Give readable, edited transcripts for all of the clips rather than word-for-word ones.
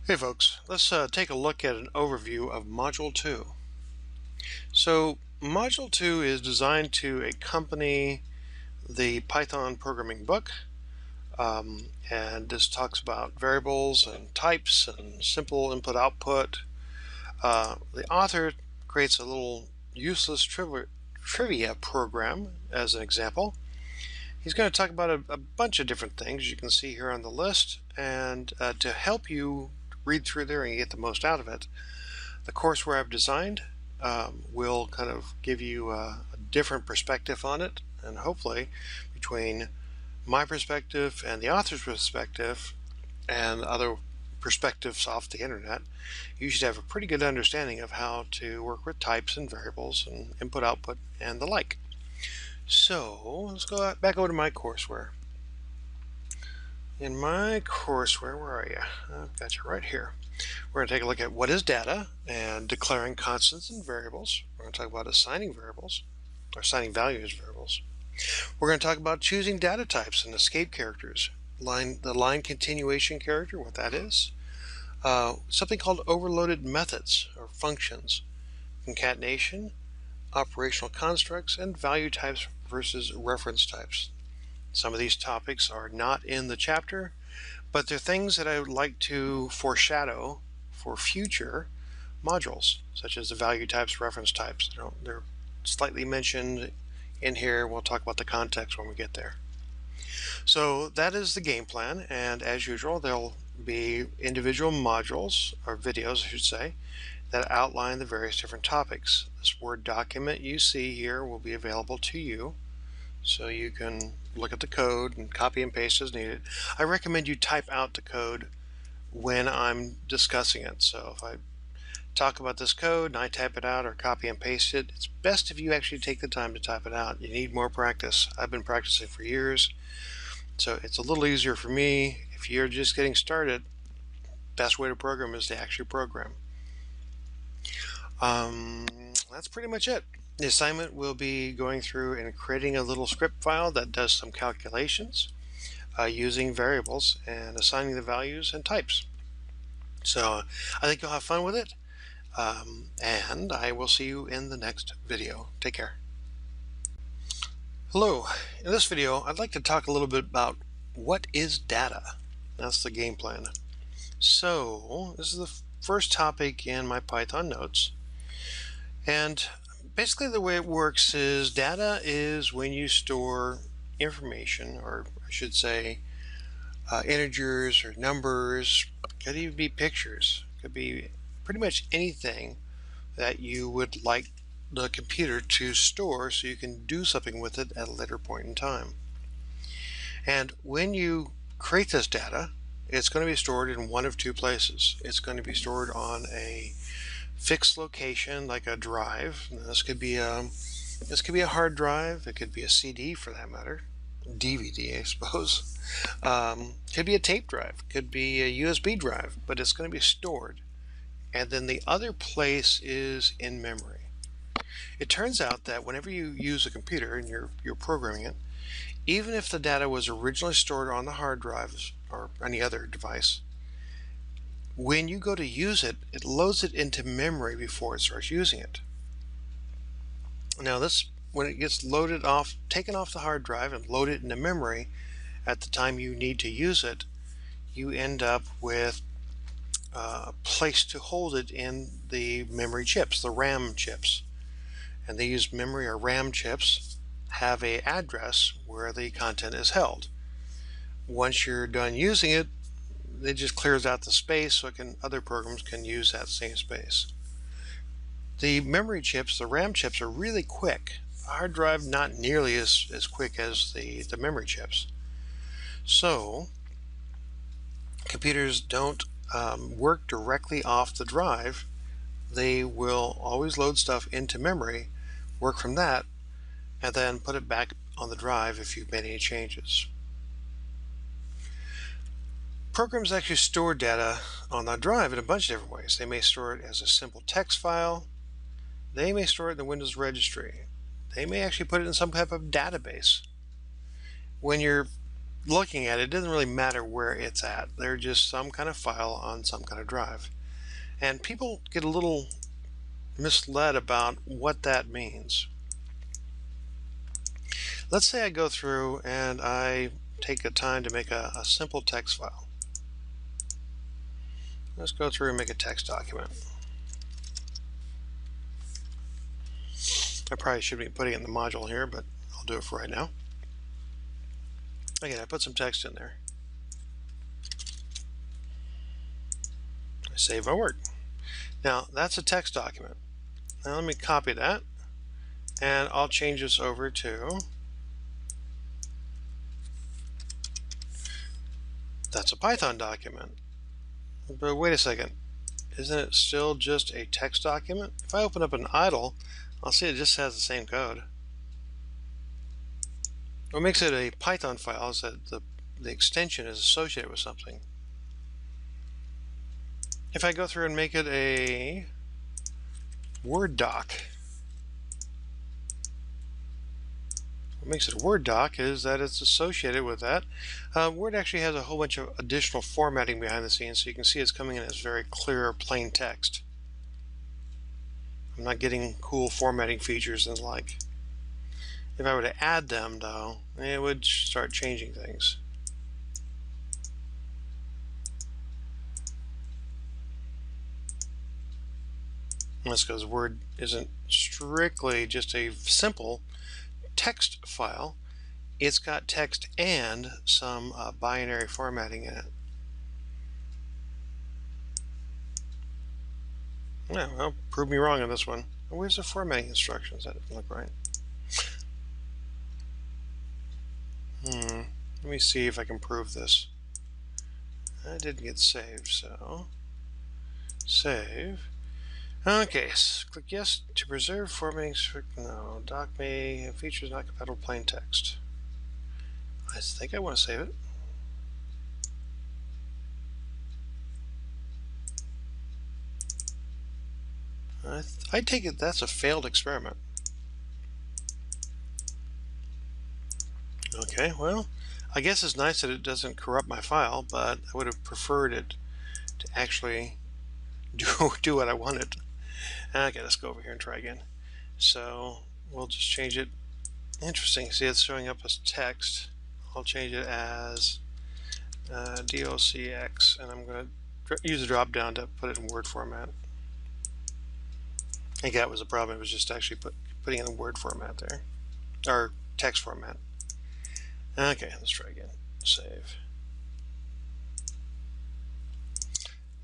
Hey folks, let's take a look at an overview of Module 2. So Module 2 is designed to accompany the Python programming book, and this talks about variables and types and simple input-output. The author creates a little useless trivia program as an example. He's going to talk about a bunch of different things you can see here on the list, and to help you read through there and get the most out of it, the courseware I've designed will kind of give you a different perspective on it, and hopefully between my perspective and the author's perspective and other perspectives off the internet, you should have a pretty good understanding of how to work with types and variables and input output and the like. So let's go back over to my courseware. In my courseware, where are you? I've got you right here. We're going to take a look at what is data and declaring constants and variables. We're going to talk about assigning variables, or assigning values to variables. We're going to talk about choosing data types and escape characters. The line continuation character, what that is. Something called overloaded methods or functions. Concatenation, operational constructs, and value types versus reference types. Some of these topics are not in the chapter, but they're things that I would like to foreshadow for future modules, such as the value types, reference types. They're slightly mentioned in here. We'll talk about the context when we get there. So that is the game plan, and as usual, there'll be individual modules, or videos I should say, that outline the various different topics. This Word document you see here will be available to you, so you can look at the code and copy and paste as needed. I recommend you type out the code when I'm discussing it. So if I talk about this code and I type it out or copy and paste it, it's best if you actually take the time to type it out. You need more practice. I've been practicing for years, so it's a little easier for me. If you're just getting started, best way to program is to actually program. That's pretty much it. The assignment will be going through and creating a little script file that does some calculations using variables and assigning the values and types. So I think you'll have fun with it, and I will see you in the next video. Take care. Hello. In this video, I'd like to talk a little bit about what is data. That's the game plan. So this is the first topic in my Python notes. And basically the way it works is data is when you store information, or I should say integers or numbers. Could even be pictures. Could be pretty much anything that you would like the computer to store so you can do something with it at a later point in time. And when you create this data, it's going to be stored in one of two places. It's going to be stored on a fixed location like a drive. This could be a hard drive. It could be a CD for that matter, DVD I suppose. Could be a tape drive, could be a USB drive, but it's going to be stored. And then the other place is in memory. It turns out that whenever you use a computer and you're programming it, even if the data was originally stored on the hard drives or any other device, when you go to use it, it loads it into memory before it starts using it. Now this, when it gets loaded off, taken off the hard drive and loaded into memory at the time you need to use it, you end up with a place to hold it in the memory chips, the RAM chips. And these memory or RAM chips have an address where the content is held. Once you're done using it, it just clears out the space so other programs can use that same space. The memory chips, the RAM chips, are really quick. A hard drive not nearly as quick as the memory chips. So computers don't work directly off the drive. They will always load stuff into memory, work from that, and then put it back on the drive if you've made any changes. Programs actually store data on the drive in a bunch of different ways. They may store it as a simple text file. They may store it in the Windows registry. They may actually put it in some type of database. When you're looking at it, it doesn't really matter where it's at. They're just some kind of file on some kind of drive. And people get a little misled about what that means. Let's say I go through and I take the time to make a simple text file. Let's go through and make a text document. I probably should be putting it in the module here, but I'll do it for right now. Again, I put some text in there. I save my work. Now, that's a text document. Now let me copy that, and I'll change this over to, that's a Python document. But wait a second, isn't it still just a text document? If I open up an idle, I'll see it just has the same code. What makes it a Python file is that the extension is associated with something. If I go through and make it a Word doc, what makes it a Word doc is that it's associated with that. Word actually has a whole bunch of additional formatting behind the scenes, so you can see it's coming in as very clear, plain text. I'm not getting cool formatting features and the like. If I were to add them, though, it would start changing things. That's because Word isn't strictly just a simple text file. It's got text and some binary formatting in it. Yeah, well, prove me wrong on this one. Where's the formatting instructions? That doesn't look right. Let me see if I can prove this. I didn't get saved, so save. Okay, so click yes to preserve formatting. No, doc may features not compatible plain text. I think I want to save it. I take it that's a failed experiment. Okay, well, I guess it's nice that it doesn't corrupt my file, but I would have preferred it to actually do what I wanted. Okay, let's go over here and try again. So we'll just change it. Interesting, see it's showing up as text. I'll change it as docx, and I'm going to use a drop down to put it in Word format. I think that was the problem. It was just actually putting it in Word format there, or text format. Okay, let's try again. Save.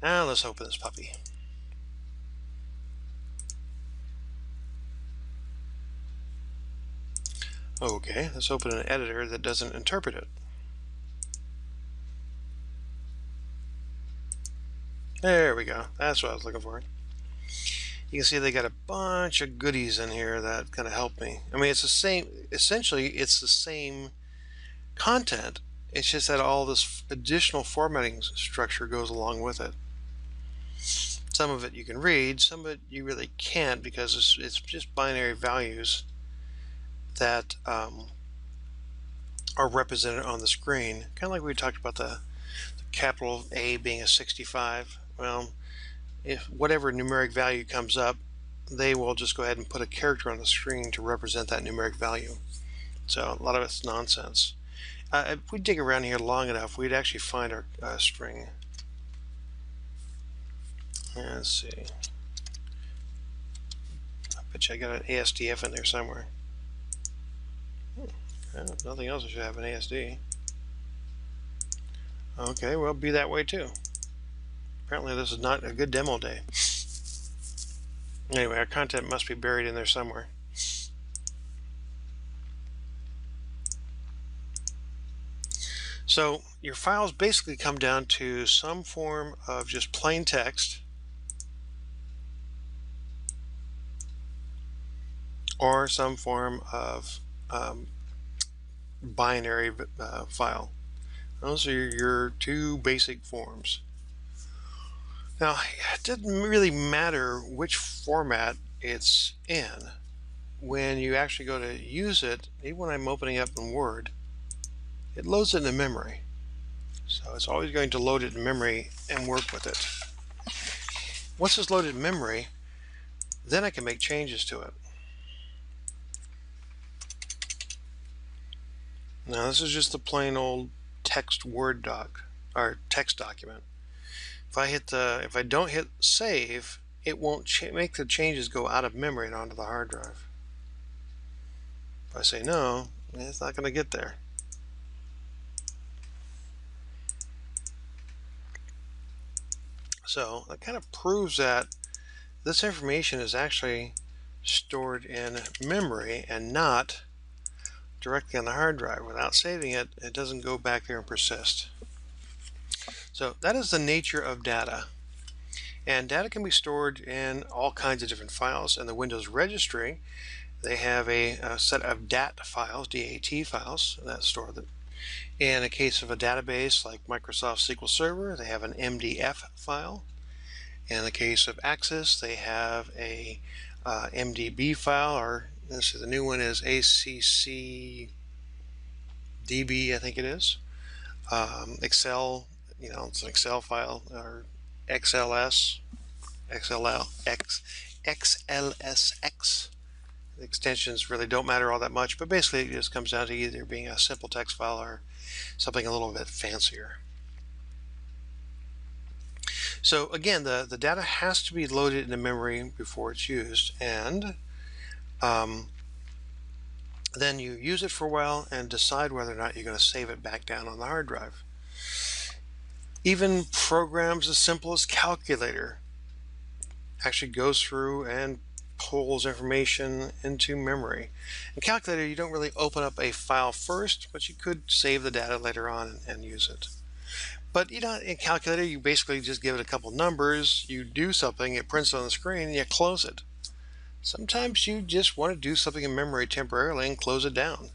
Now let's open this puppy. Okay, let's open an editor that doesn't interpret it. There we go. That's what I was looking for. You can see they got a bunch of goodies in here that kind of help me. I mean, it's the same, essentially it's the same content. It's just that all this additional formatting structure goes along with it. Some of it you can read, some of it you really can't, because it's just binary values that are represented on the screen. Kind of like we talked about the capital A being a 65. Well, if whatever numeric value comes up, they will just go ahead and put a character on the screen to represent that numeric value. So a lot of it's nonsense. If we dig around here long enough, we'd actually find our string. Let's see. I bet you I got an ASDF in there somewhere. Well, nothing else, I should have an ASD. Okay, well, be that way too. Apparently this is not a good demo day. Anyway, our content must be buried in there somewhere. So your files basically come down to some form of just plain text or some form of binary file. Those are your two basic forms. Now, it doesn't really matter which format it's in. When you actually go to use it, even when I'm opening up in Word, it loads it in memory. So it's always going to load it in memory and work with it. Once it's loaded in memory, then I can make changes to it. Now this is just a plain old text Word doc or text document. If I don't hit save, it won't make the changes go out of memory and onto the hard drive. If I say no, it's not going to get there. So that kind of proves that this information is actually stored in memory and not directly on the hard drive. Without saving it, it doesn't go back there and persist. So that is the nature of data. And data can be stored in all kinds of different files. In the Windows registry, they have a set of DAT files, DAT files, that store them. In a case of a database like Microsoft SQL Server, they have an MDF file. In the case of Access, they have a MDB file, or this is the new one is ACCDB, I think it is. Excel, it's an Excel file, or XLS, XLSX. The extensions really don't matter all that much, but basically it just comes down to either being a simple text file or something a little bit fancier. So again, the data has to be loaded into memory before it's used, and then you use it for a while and decide whether or not you're going to save it back down on the hard drive. Even programs as simple as Calculator actually goes through and pulls information into memory. In Calculator, you don't really open up a file first, but you could save the data later on and use it. But in Calculator, you basically just give it a couple numbers, you do something, it prints on the screen, and you close it. Sometimes you just want to do something in memory temporarily and close it down.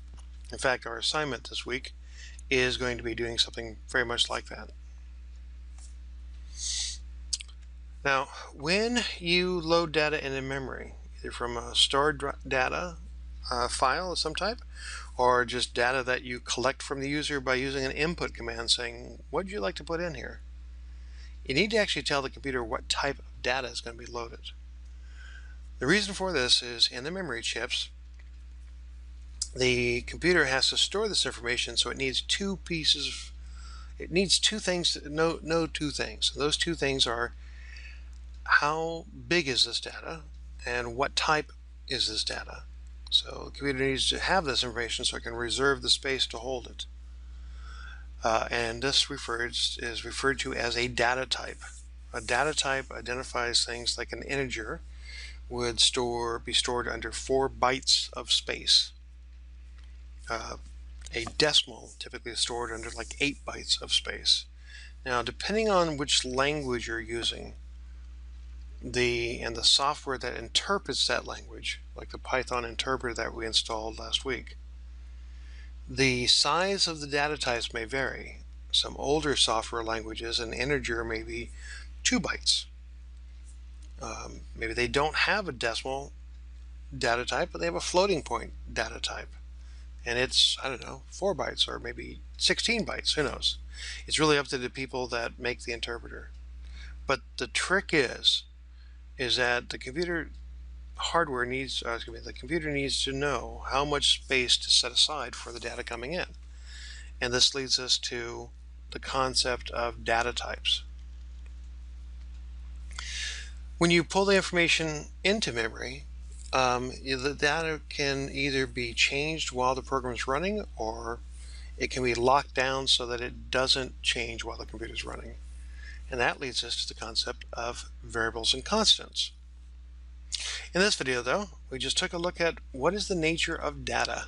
In fact, our assignment this week is going to be doing something very much like that. Now, when you load data into memory, either from a stored data file of some type, or just data that you collect from the user by using an input command saying, what would you like to put in here? You need to actually tell the computer what type of data is going to be loaded. The reason for this is in the memory chips, the computer has to store this information, so it needs two things to know two things. Those two things are how big is this data and what type is this data. So the computer needs to have this information so it can reserve the space to hold it. And this is referred to as a data type. A data type identifies things like an integer would be stored under 4 bytes of space. A decimal typically is stored under like 8 bytes of space. Now, depending on which language you're using, and the software that interprets that language, like the Python interpreter that we installed last week, the size of the data types may vary. Some older software languages, an integer may be 2 bytes. Maybe they don't have a decimal data type, but they have a floating point data type. And it's, 4 bytes or maybe 16 bytes, who knows. It's really up to the people that make the interpreter. But the trick is that the computer needs to know how much space to set aside for the data coming in. And this leads us to the concept of data types. When you pull the information into memory, the data can either be changed while the program is running, or it can be locked down so that it doesn't change while the computer is running. And that leads us to the concept of variables and constants. In this video, though, we just took a look at what is the nature of data,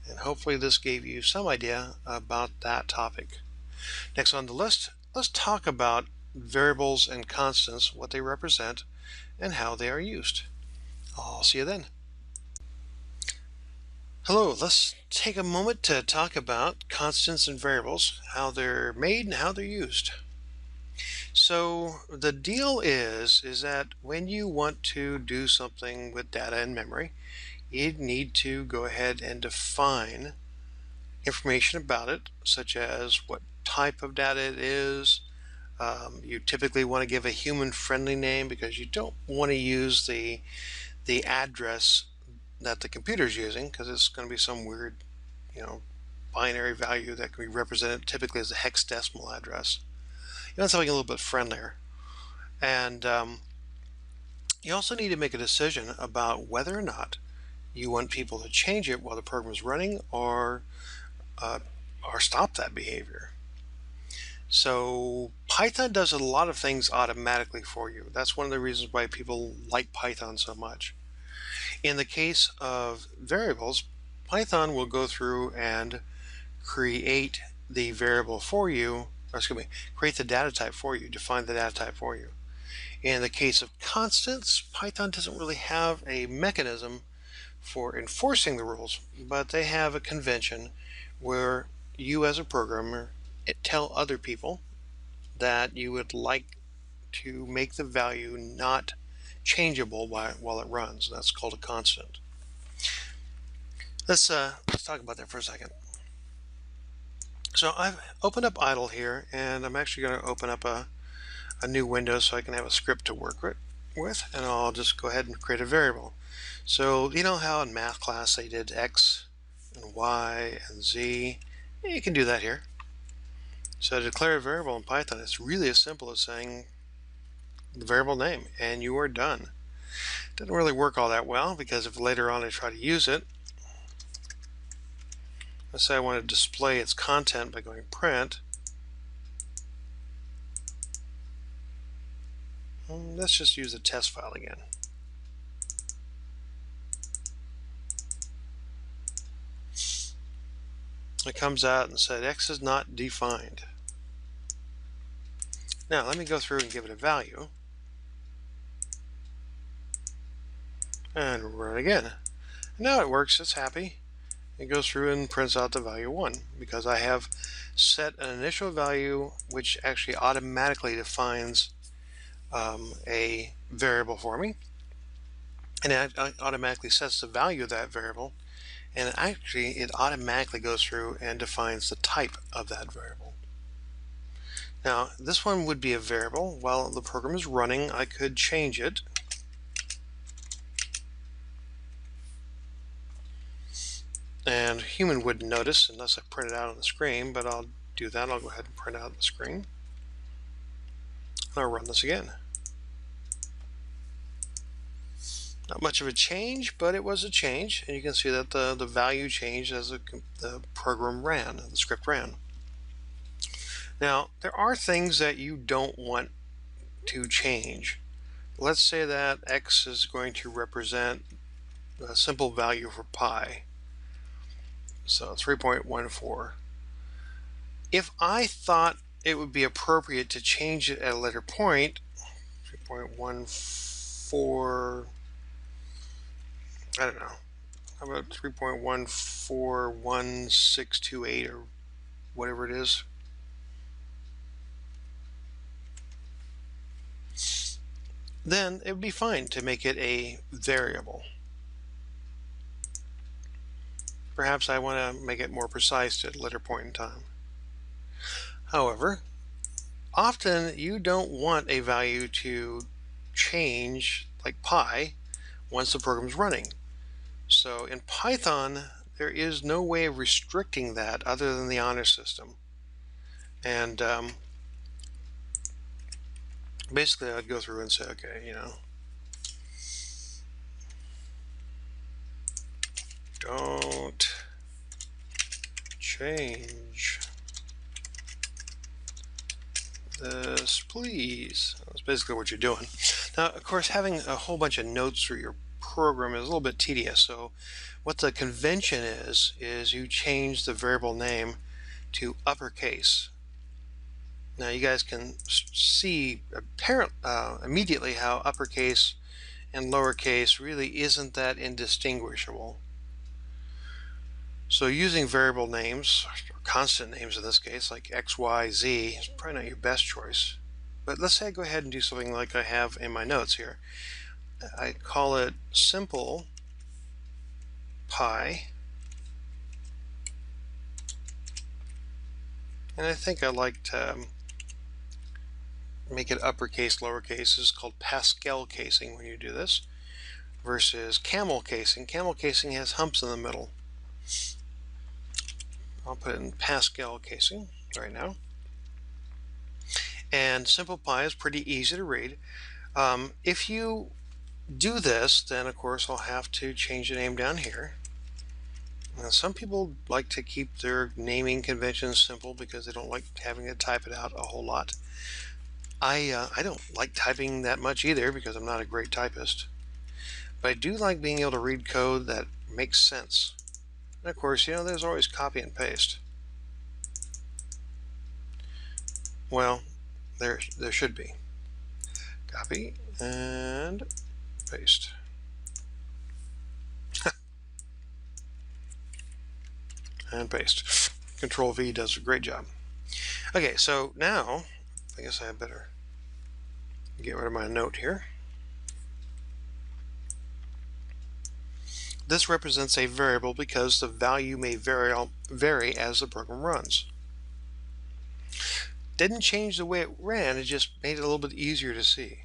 and hopefully this gave you some idea about that topic. Next on the list, let's talk about variables and constants, what they represent, and how they are used. I'll see you then. Hello, let's take a moment to talk about constants and variables, how they're made and how they're used. So the deal is that when you want to do something with data in memory, you need to go ahead and define information about it, such as what type of data it is. You typically want to give a human-friendly name because you don't want to use the address that the computer is using, because it's going to be some weird, you know, binary value that can be represented typically as a hexadecimal address. You want something a little bit friendlier. And you also need to make a decision about whether or not you want people to change it while the program is running, uh, or stop that behavior. So Python does a lot of things automatically for you. That's one of the reasons why people like Python so much. In the case of variables, Python will go through and create the variable for you, or excuse me, create the data type for you, define the data type for you. In the case of constants, Python doesn't really have a mechanism for enforcing the rules, but they have a convention where you as a programmer tell other people that you would like to make the value not changeable while it runs. That's called a constant. Let's talk about that for a second. So I've opened up idle here, and I'm actually going to open up a new window so I can have a script to work with, and I'll just go ahead and create a variable. So you know how in math class they did x and y and z? You can do that here. So to declare a variable in Python, it's really as simple as saying the variable name, and you are done. Doesn't really work all that well, because if later on I try to use it, let's say I want to display its content by going print. Let's just use the test file again. It comes out and said x is not defined. Now let me go through and give it a value and run it again. Now it works, it's happy. It goes through and prints out the value 1 because I have set an initial value which actually automatically defines a variable for me, and it automatically sets the value of that variable, and actually it automatically goes through and defines the type of that variable. Now this one would be a variable. While the program is running, I could change it. And human wouldn't notice unless I print it out on the screen, but I'll do that. I'll go ahead and print out the screen. I'll run this again. Not much of a change, but it was a change, and you can see that the value changed as the program ran, the script ran. Now, there are things that you don't want to change. Let's say that x is going to represent a simple value for pi. So 3.14. If I thought it would be appropriate to change it at a later point, 3.14, I don't know, how about 3.141628 or whatever it is? Then it would be fine to make it a variable. Perhaps I want to make it more precise at a later point in time. However, often you don't want a value to change, like pi, once the program is running. So in Python, there is no way of restricting that other than the honor system. And basically I'd go through and say, okay, you know, don't change this, please. That's basically what you're doing. Now, of course, having a whole bunch of notes through your program is a little bit tedious. So what the convention is you change the variable name to uppercase. Now you guys can see immediately how uppercase and lowercase really isn't that indistinguishable. So using variable names, or constant names in this case, like x, y, z, is probably not your best choice. But let's say I go ahead and do something like I have in my notes here. I call it simple pi and I think I like to make it uppercase, lowercase. This is called Pascal casing when you do this, versus camel casing. Camel casing has humps in the middle. I'll put it in Pascal casing right now. And Simple Pi is pretty easy to read. If you do this, then of course I'll have to change the name down here. Now, some people like to keep their naming conventions simple because they don't like having to type it out a whole lot. I don't like typing that much either because I'm not a great typist. But I do like being able to read code that makes sense. And of course, you know, there's always copy and paste. Well, there should be. Copy and paste. And paste. Control V does a great job. Okay, so now I guess I better get rid of my note here. This represents a variable because the value may vary as the program runs. Didn't change the way it ran, it just made it a little bit easier to see.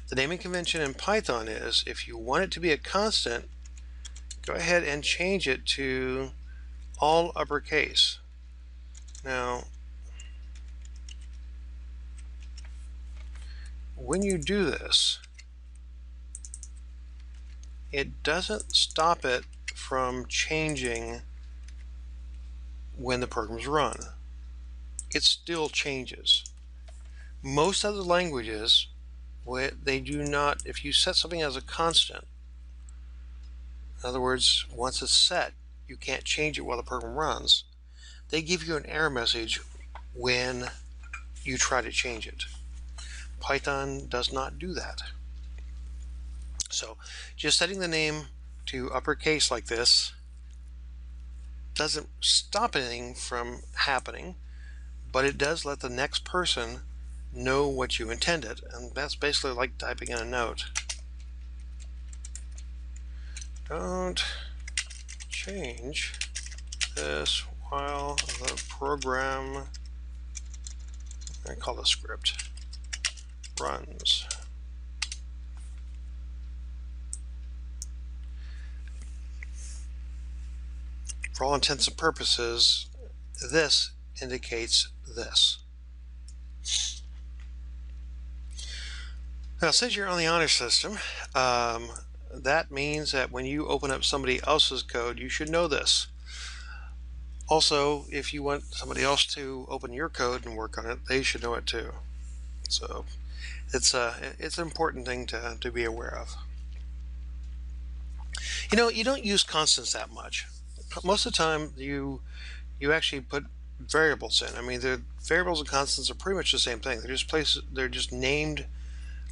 The naming convention in Python is, if you want it to be a constant, go ahead and change it to all uppercase. Now, when you do this, it doesn't stop it from changing when the programs run. It still changes. Most other languages, they do not, if you set something as a constant, in other words, once it's set, you can't change it while the program runs, they give you an error message when you try to change it. Python does not do that. So just setting the name to uppercase like this doesn't stop anything from happening, but it does let the next person know what you intended, and that's basically like typing in a note. Don't change this while the program, I call the script, runs. For all intents and purposes, this indicates this. Now, since you're on the honor system, that means that when you open up somebody else's code, you should know this. Also, if you want somebody else to open your code and work on it, they should know it too. So it's an important thing to be aware of. You know, you don't use constants that much. Most of the time, you actually put variables in. I mean, the variables and constants are pretty much the same thing. They're just named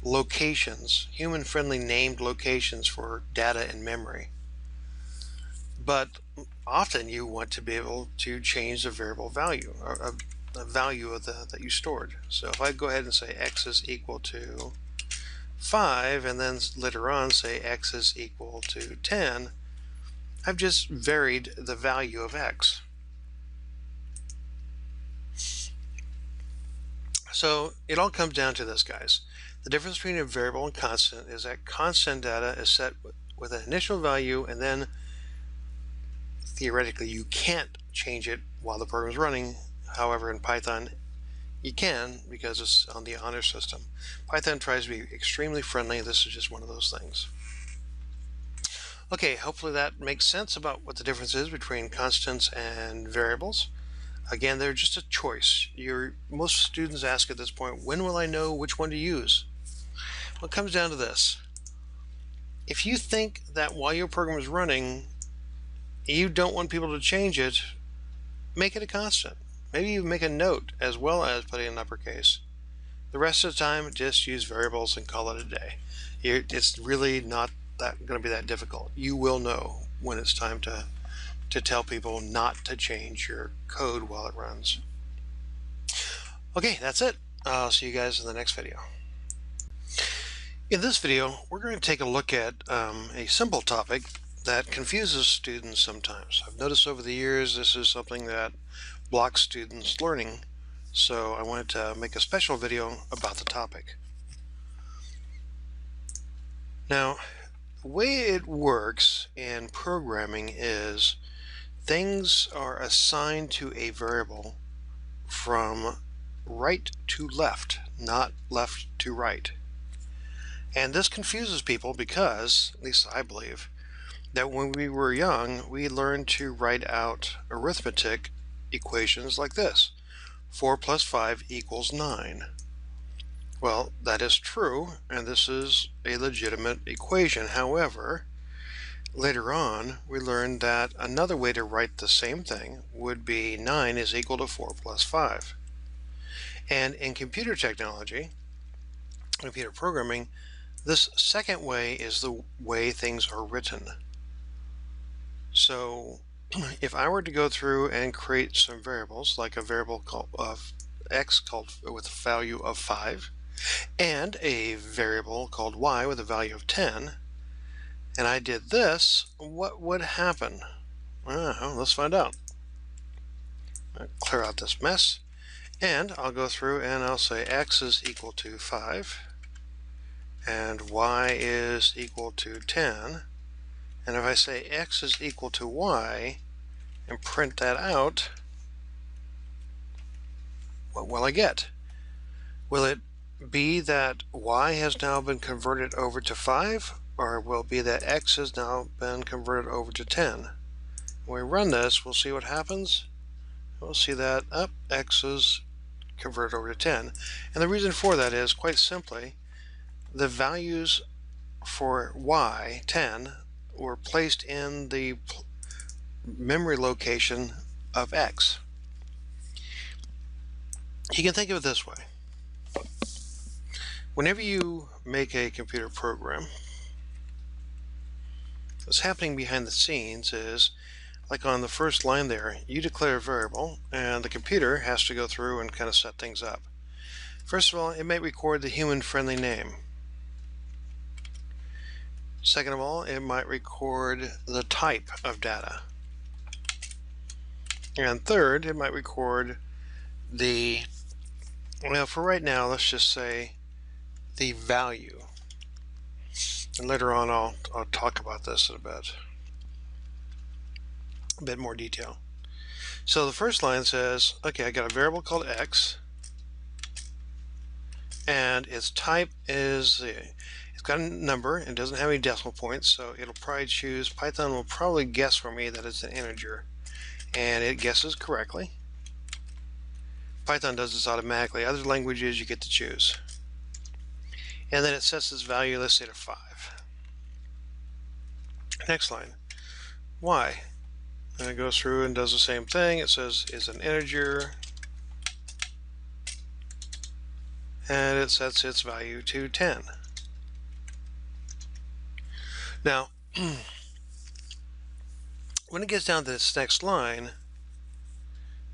locations, human-friendly named locations for data in memory. But often you want to be able to change the variable value, or the value of that you stored. So if I go ahead and say x is equal to 5, and then later on say x is equal to 10, I've just varied the value of x. So it all comes down to this, guys. The difference between a variable and constant is that constant data is set with an initial value, and then theoretically you can't change it while the program is running. However, in Python you can, because it's on the honor system. Python tries to be extremely friendly. This is just one of those things. Okay, hopefully that makes sense about what the difference is between constants and variables. Again, they're just a choice. Most students ask at this point, when will I know which one to use? Well, it comes down to this. If you think that while your program is running, you don't want people to change it, make it a constant. Maybe you make a note as well as putting in uppercase. The rest of the time, just use variables and call it a day. It's really not going to be that difficult. You will know when it's time to tell people not to change your code while it runs. Okay, that's it. I'll see you guys in the next video. In this video, we're going to take a look at a simple topic that confuses students sometimes. I've noticed over the years this is something that blocks students' learning, so I wanted to make a special video about the topic. Now, the way it works in programming is things are assigned to a variable from right to left, not left to right. And this confuses people because, at least I believe, that when we were young, we learned to write out arithmetic equations like this. 4 plus 5 equals 9. Well, that is true, and this is a legitimate equation. However, later on, we learned that another way to write the same thing would be 9 is equal to 4 plus 5. And in computer technology, computer programming, this second way is the way things are written. So if I were to go through and create some variables, like a variable called x called with a value of 5, and a variable called y with a value of 10, and I did this, what would happen? Well, let's find out. I'll clear out this mess, and I'll go through and I'll say x is equal to 5, and y is equal to 10. And if I say x is equal to y and print that out, what will I get? Will it be that y has now been converted over to 5, or will it be that x has now been converted over to 10? When we run this, we'll see what happens. We'll see that x is converted over to 10. And the reason for that is, quite simply, the values for y, 10, were placed in the memory location of x. You can think of it this way. Whenever you make a computer program, what's happening behind the scenes is, like on the first line there, you declare a variable, and the computer has to go through and kind of set things up. First of all, it may record the human-friendly name. Second of all, it might record the type of data. And third, it might record the, well, for right now, let's just say the value. And later on, I'll talk about this in a bit more detail. So the first line says, okay, I got a variable called x, and its type is it's got a number and doesn't have any decimal points, so it'll probably choose, Python will probably guess for me that it's an integer, and it guesses correctly. Python does this automatically. Other languages you get to choose. And then it sets its value, let's say, to 5. Next line, y. And it goes through and does the same thing. It says it's an integer, and it sets its value to 10. Now, when it gets down to this next line,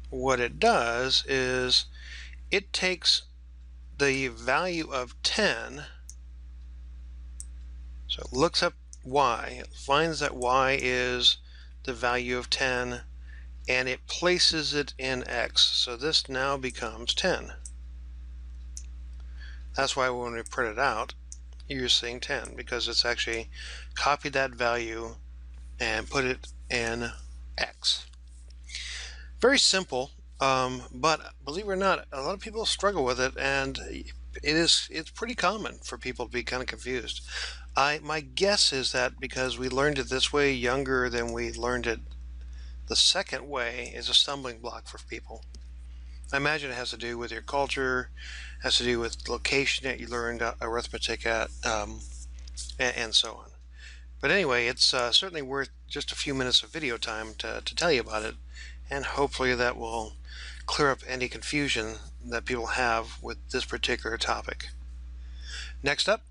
what it does is it takes the value of 10, so it looks up y, it finds that y is the value of 10, and it places it in x. So this now becomes 10. That's why when we print it out, you're seeing 10, because it's actually copied that value and put it in x. Very simple, but believe it or not, a lot of people struggle with it, and it's pretty common for people to be kind of confused. My guess is that because we learned it this way younger than we learned it the second way is a stumbling block for people. I imagine it has to do with your culture, has to do with location that you learned arithmetic at, and so on. But anyway, it's certainly worth just a few minutes of video time to tell you about it, and hopefully that will clear up any confusion that people have with this particular topic. Next up,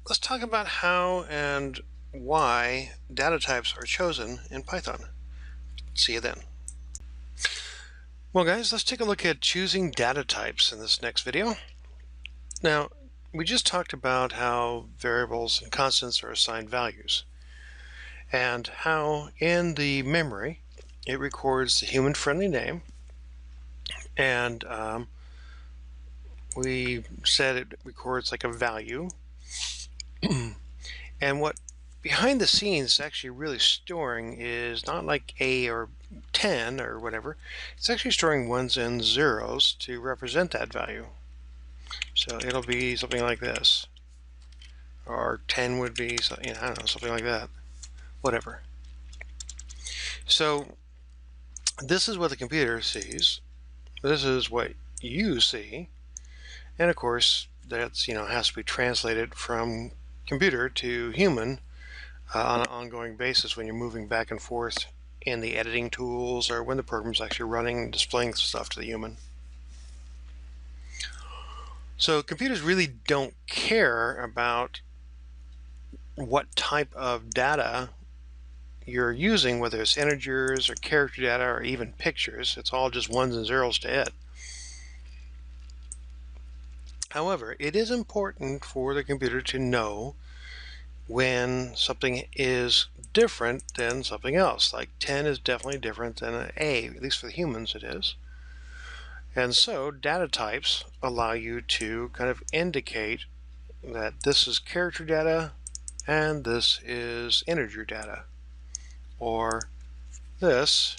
let's talk about how and why data types are chosen in Python. See you then. Well guys, let's take a look at choosing data types in this next video. Now, we just talked about how variables and constants are assigned values, and how in the memory it records the human-friendly name, and we said it records like a value. And what behind the scenes actually really storing is not like A or 10 or whatever. It's actually storing ones and zeros to represent that value. So it'll be something like this, or 10 would be, I don't know, something like that, whatever. So this is what the computer sees. This is what you see, and of course that's has to be translated from computer to human on an ongoing basis when you're moving back and forth in the editing tools or when the program's actually running and displaying stuff to the human. So computers really don't care about what type of data you're using, whether it's integers or character data or even pictures. It's all just ones and zeros to it. However, it is important for the computer to know when something is different than something else. Like 10 is definitely different than an A, at least for the humans it is. And so data types allow you to kind of indicate that this is character data and this is integer data, or this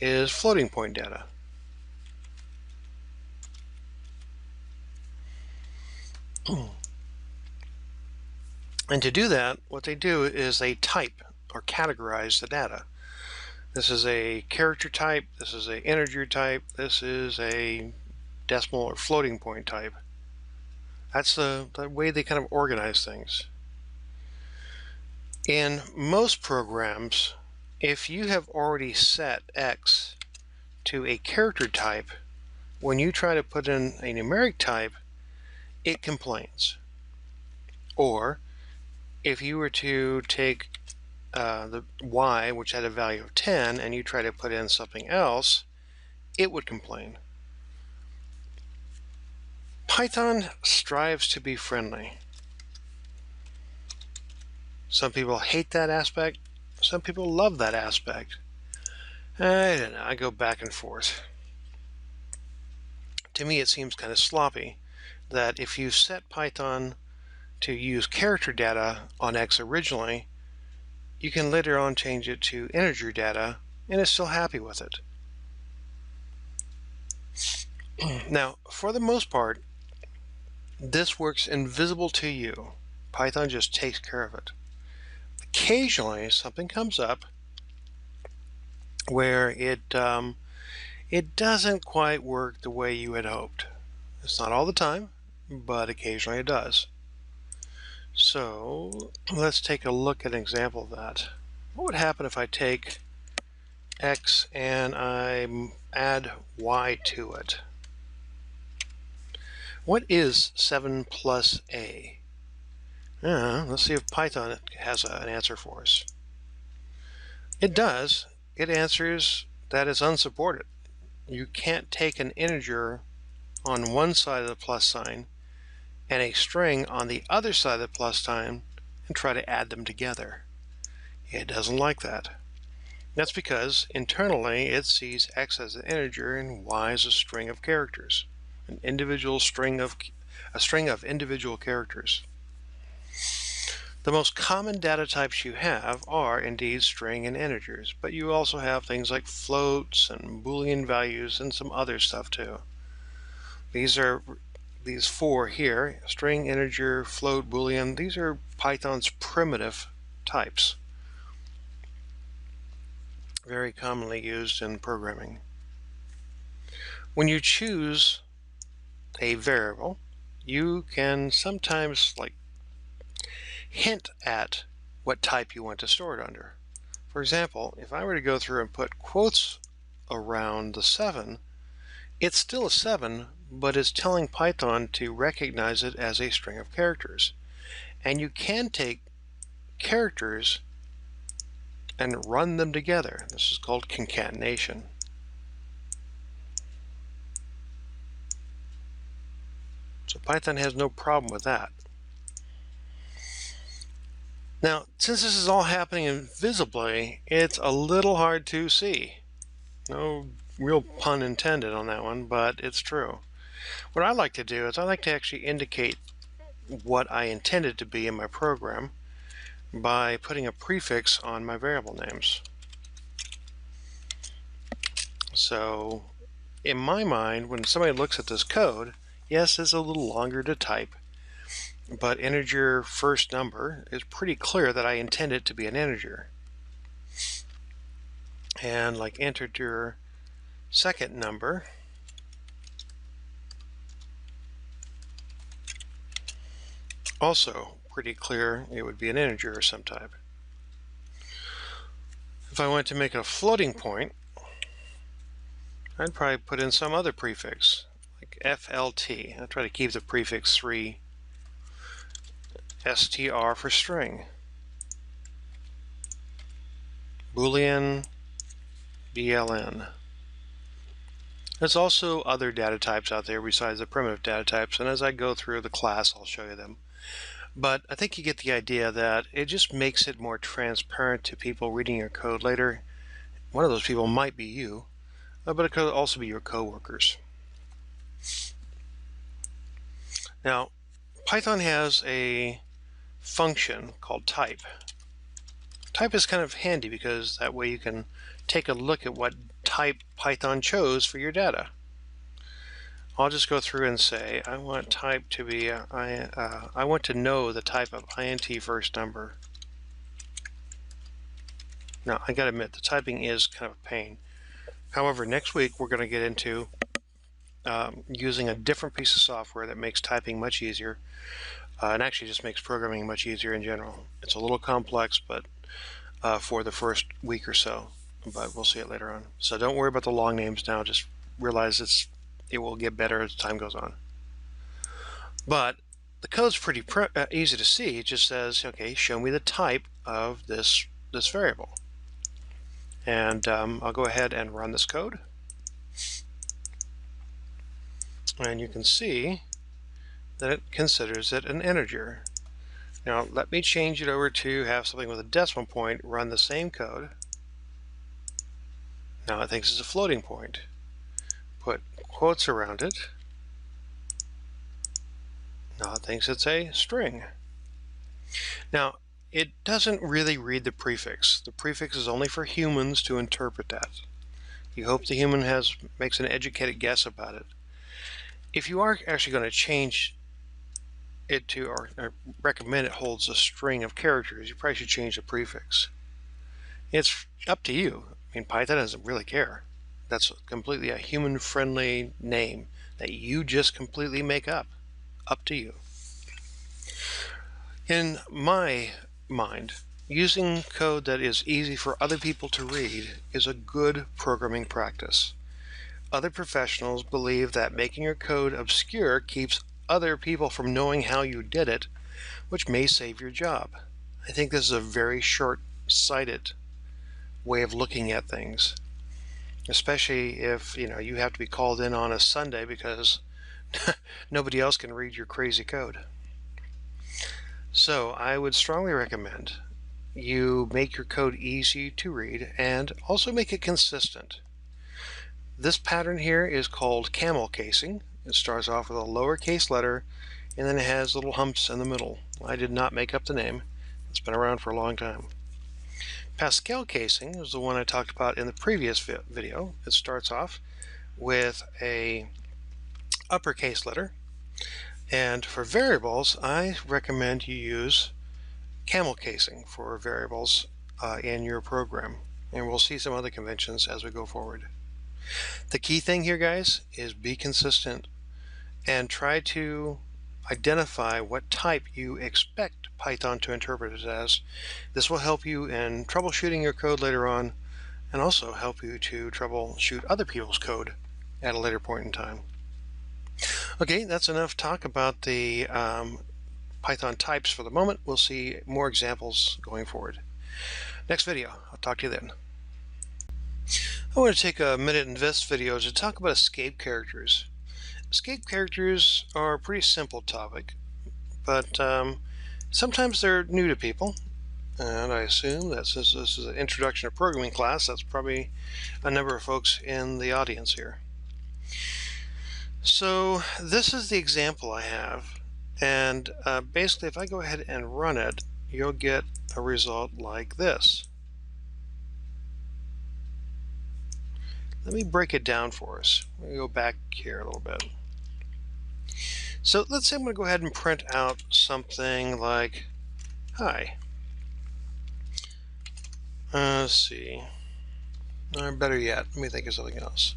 is floating point data. And to do that, what they do is they type or categorize the data. This is a character type, this is an integer type, this is a decimal or floating point type. That's the way they kind of organize things. In most programs, if you have already set X to a character type, when you try to put in a numeric type, it complains. Or if you were to take the Y, which had a value of 10, and you try to put in something else, it would complain. Python strives to be friendly. Some people hate that aspect. Some people love that aspect. I don't know. I go back and forth. To me, it seems kind of sloppy that if you set Python to use character data on X originally, you can later on change it to integer data and it's still happy with it. Now, for the most part, this works invisible to you. Python just takes care of it. Occasionally, something comes up where it doesn't quite work the way you had hoped. It's not all the time, but occasionally it does. So let's take a look at an example of that. What would happen if I take X and I add Y to it? What is 7 plus A? Let's see if Python has an answer for us. It does. It answers that it's unsupported. You can't take an integer on one side of the plus sign and a string on the other side of the plus sign and try to add them together. It doesn't like that. That's because internally it sees X as an integer and Y as a string of characters, a string of individual characters. The most common data types you have are indeed string and integers, but you also have things like floats and Boolean values and some other stuff too. These four here, string, integer, float, Boolean, these are Python's primitive types, very commonly used in programming. When you choose a variable, you can sometimes hint at what type you want to store it under. For example, if I were to go through and put quotes around the 7, it's still a 7, but it's telling Python to recognize it as a string of characters. And you can take characters and run them together. This is called concatenation. So Python has no problem with that. Now, since this is all happening invisibly, it's a little hard to see. Real pun intended on that one, but it's true. What I like to do is I like to actually indicate what I intended to be in my program by putting a prefix on my variable names. So in my mind, when somebody looks at this code, yes, it's a little longer to type, but integer first number is pretty clear that I intend it to be an integer. And like integer second number, also pretty clear it would be an integer of some type. If I wanted to make it a floating point, I'd probably put in some other prefix, like FLT. I'll try to keep the prefix 3, STR for string, Boolean, BLN. There's also other data types out there besides the primitive data types, and as I go through the class, I'll show you them. But I think you get the idea that it just makes it more transparent to people reading your code later. One of those people might be you, but it could also be your coworkers. Now, Python has a function called type. Type is kind of handy because that way you can take a look at what type Python chose for your data. I'll just go through and say I want type to be I want to know the type of int first number. Now I gotta admit the typing is kind of a pain. However, next week we're going to get into using a different piece of software that makes typing much easier and actually just makes programming much easier in general. It's a little complex, but for the first week or so, but we'll see it later on. So don't worry about the long names now, just realize it will get better as time goes on. But the code's pretty easy to see. It just says, okay, show me the type of this variable. And I'll go ahead and run this code. And you can see that it considers it an integer. Now let me change it over to have something with a decimal point run the same code. Now it thinks it's a floating point. Put quotes around it. Now it thinks it's a string. Now it doesn't really read the prefix. The prefix is only for humans to interpret that. You hope the human makes an educated guess about it. If you are actually going to change it to, or recommend it holds a string of characters, you probably should change the prefix. It's up to you. I mean, Python doesn't really care. That's completely a human-friendly name that you just completely make up. Up to you. In my mind, using code that is easy for other people to read is a good programming practice. Other professionals believe that making your code obscure keeps other people from knowing how you did it, which may save your job. I think this is a very short-sighted way of looking at things, especially if you have to be called in on a Sunday because nobody else can read your crazy code. So I would strongly recommend you make your code easy to read and also make it consistent. This pattern here is called camel casing. It starts off with a lowercase letter and then it has little humps in the middle. I did not make up the name. It's been around for a long time. Pascal casing is the one I talked about in the previous video. It starts off with a uppercase letter, and for variables I recommend you use camel casing for variables in your program, and we'll see some other conventions as we go forward. The key thing here, guys, is be consistent and try to identify what type you expect Python to interpret it as. This will help you in troubleshooting your code later on and also help you to troubleshoot other people's code at a later point in time. Okay, that's enough talk about the Python types for the moment. We'll see more examples going forward. Next video. I'll talk to you then. I want to take a minute in this video to talk about escape characters. Escape characters are a pretty simple topic, but sometimes they're new to people, And I assume that since this is an introduction to programming class, that's probably a number of folks in the audience here. So this is the example I have. And basically, if I go ahead and run it, you'll get a result like this. Let me break it down for us. Let me go back here a little bit. So let's say I'm going to go ahead and print out something like, hi. Let's see. Or better yet, let me think of something else.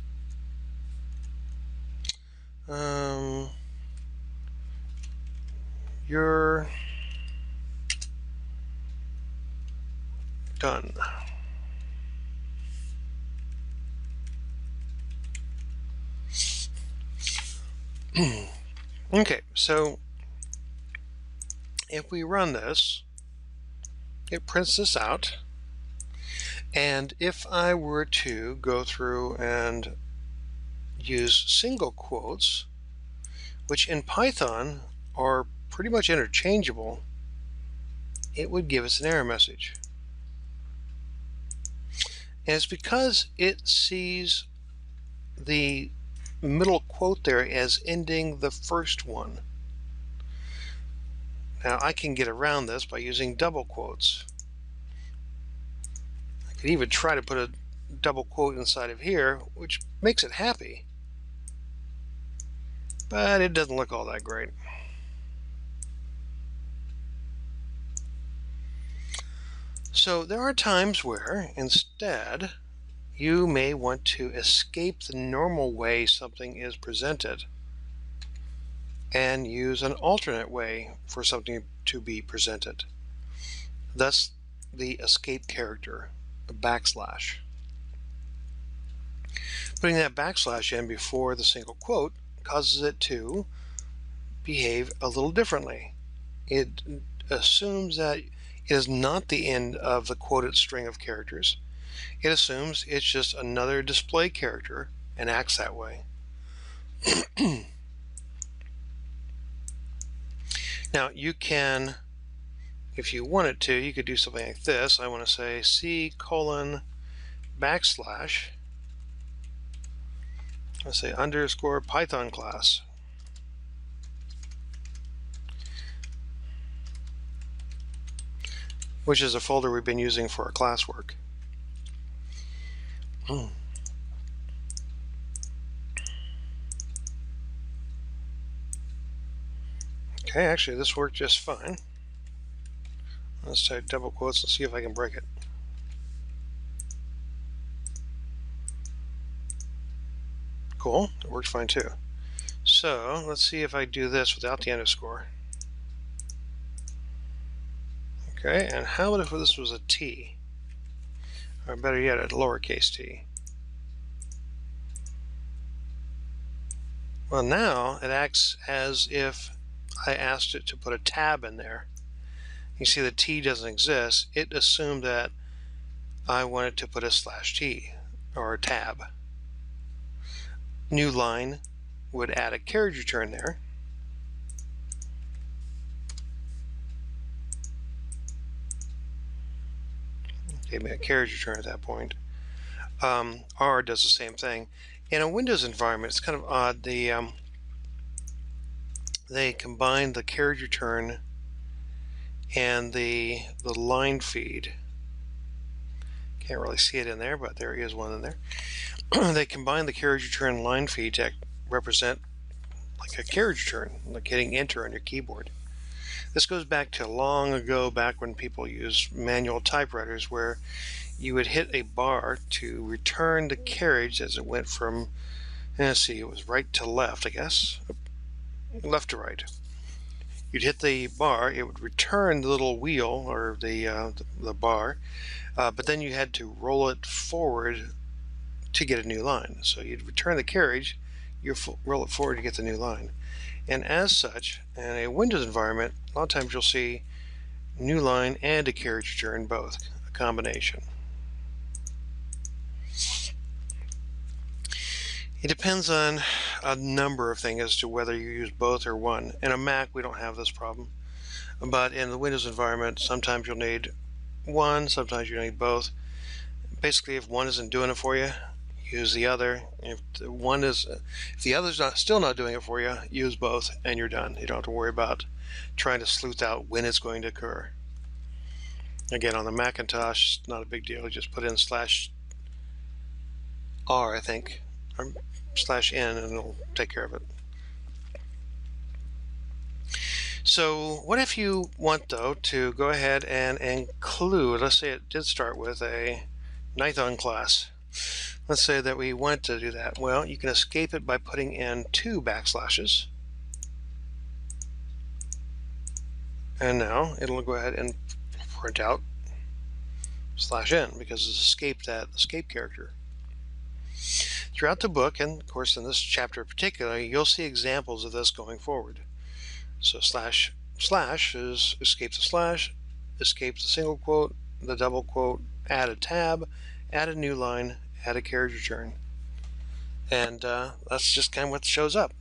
You're done. Okay, so if we run this, it prints this out. And if I were to go through and use single quotes, which in Python are pretty much interchangeable, it would give us an error message. And it's because it sees the middle quote there as ending the first one. Now I can get around this by using double quotes. I could even try to put a double quote inside of here, which makes it happy, but it doesn't look all that great. So there are times where instead you may want to escape the normal way something is presented and use an alternate way for something to be presented. Thus the escape character, a backslash. Putting that backslash in before the single quote causes it to behave a little differently. It assumes that it is not the end of the quoted string of characters. It assumes it's just another display character and acts that way. Now you can, if you wanted to, you could do something like this. I want to say C:\\\, let's say _ Python class. Which is a folder we've been using for our classwork. Okay, actually this worked just fine. Let's type double quotes and see if I can break it. Cool, it worked fine too. So let's see if I do this without the underscore. Okay, and how about if this was a T? Or better yet, a lowercase t. Well, now it acts as if I asked it to put a tab in there. You see the T doesn't exist. It assumed that I wanted to put a /T or a tab. New line would add a carriage return there. Gave me a carriage return at that point. R does the same thing. In a Windows environment, it's kind of odd. They combine the carriage return and the line feed. Can't really see it in there, but there is one in there. They combine the carriage return line feed to represent like a carriage return, like hitting enter on your keyboard. This goes back to long ago, back when people used manual typewriters, where you would hit a bar to return the carriage as it went from, let's see, it was right to left, I guess, left to right. You'd hit the bar, it would return the little wheel or the bar, but then you had to roll it forward to get a new line. So you'd return the carriage, you roll it forward to get the new line. And as such, in a Windows environment, a lot of times you'll see new line and a carriage return, both, a combination. It depends on a number of things as to whether you use both or one. In a Mac, we don't have this problem. But in the Windows environment, sometimes you'll need one, sometimes you need both. Basically, if one isn't doing it for you, use the other. If the other's still not doing it for you, use both, and you're done. You don't have to worry about trying to sleuth out when it's going to occur. Again, on the Macintosh, it's not a big deal. You just put in /R, I think, or /N, and it'll take care of it. So what if you want, though, to go ahead and include, let's say it did start with a Python class. Let's say that we want to do that. Well, you can escape it by putting in 2 backslashes. And now it'll go ahead and print out /N because it's escaped that escape character. Throughout the book, and of course in this chapter in particular, you'll see examples of this going forward. So // is escape the slash, escape the single quote, the double quote, add a tab, add a new line, add a carriage return. And that's just kind of what shows up.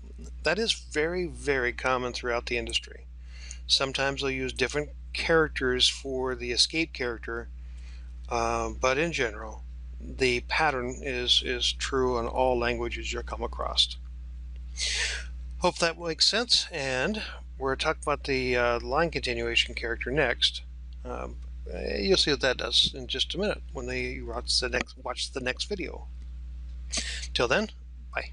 That is very, very common throughout the industry. Sometimes they'll use different characters for the escape character, but in general, the pattern is true in all languages you'll come across. Hope that makes sense, and we're talking about the line continuation character next. You'll see what that does in just a minute when they watch the next video. Till then, bye.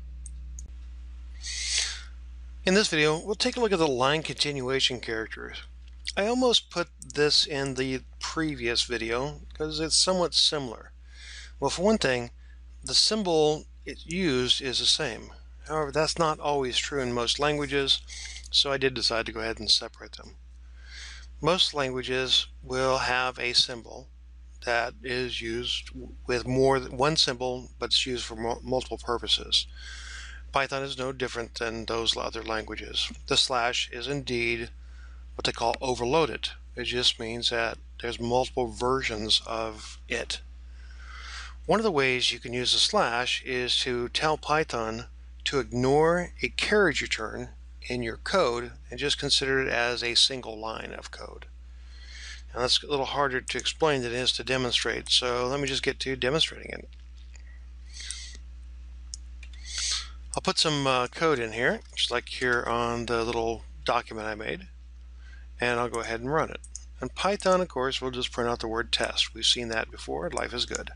In this video, we'll take a look at the line continuation characters. I almost put this in the previous video because it's somewhat similar. Well, for one thing, the symbol it used is the same. However, that's not always true in most languages, so I did decide to go ahead and separate them. Most languages will have a symbol that is used with more than one symbol, but it's used for multiple purposes. Python is no different than those other languages. The slash is indeed what they call overloaded. It just means that there's multiple versions of it. One of the ways you can use the slash is to tell Python to ignore a carriage return in your code and just consider it as a single line of code. Now that's a little harder to explain than it is to demonstrate, so let me just get to demonstrating it. I'll put some code in here, just like here on the little document I made, and I'll go ahead and run it. And Python, of course, will just print out the word test. We've seen that before. Life is good.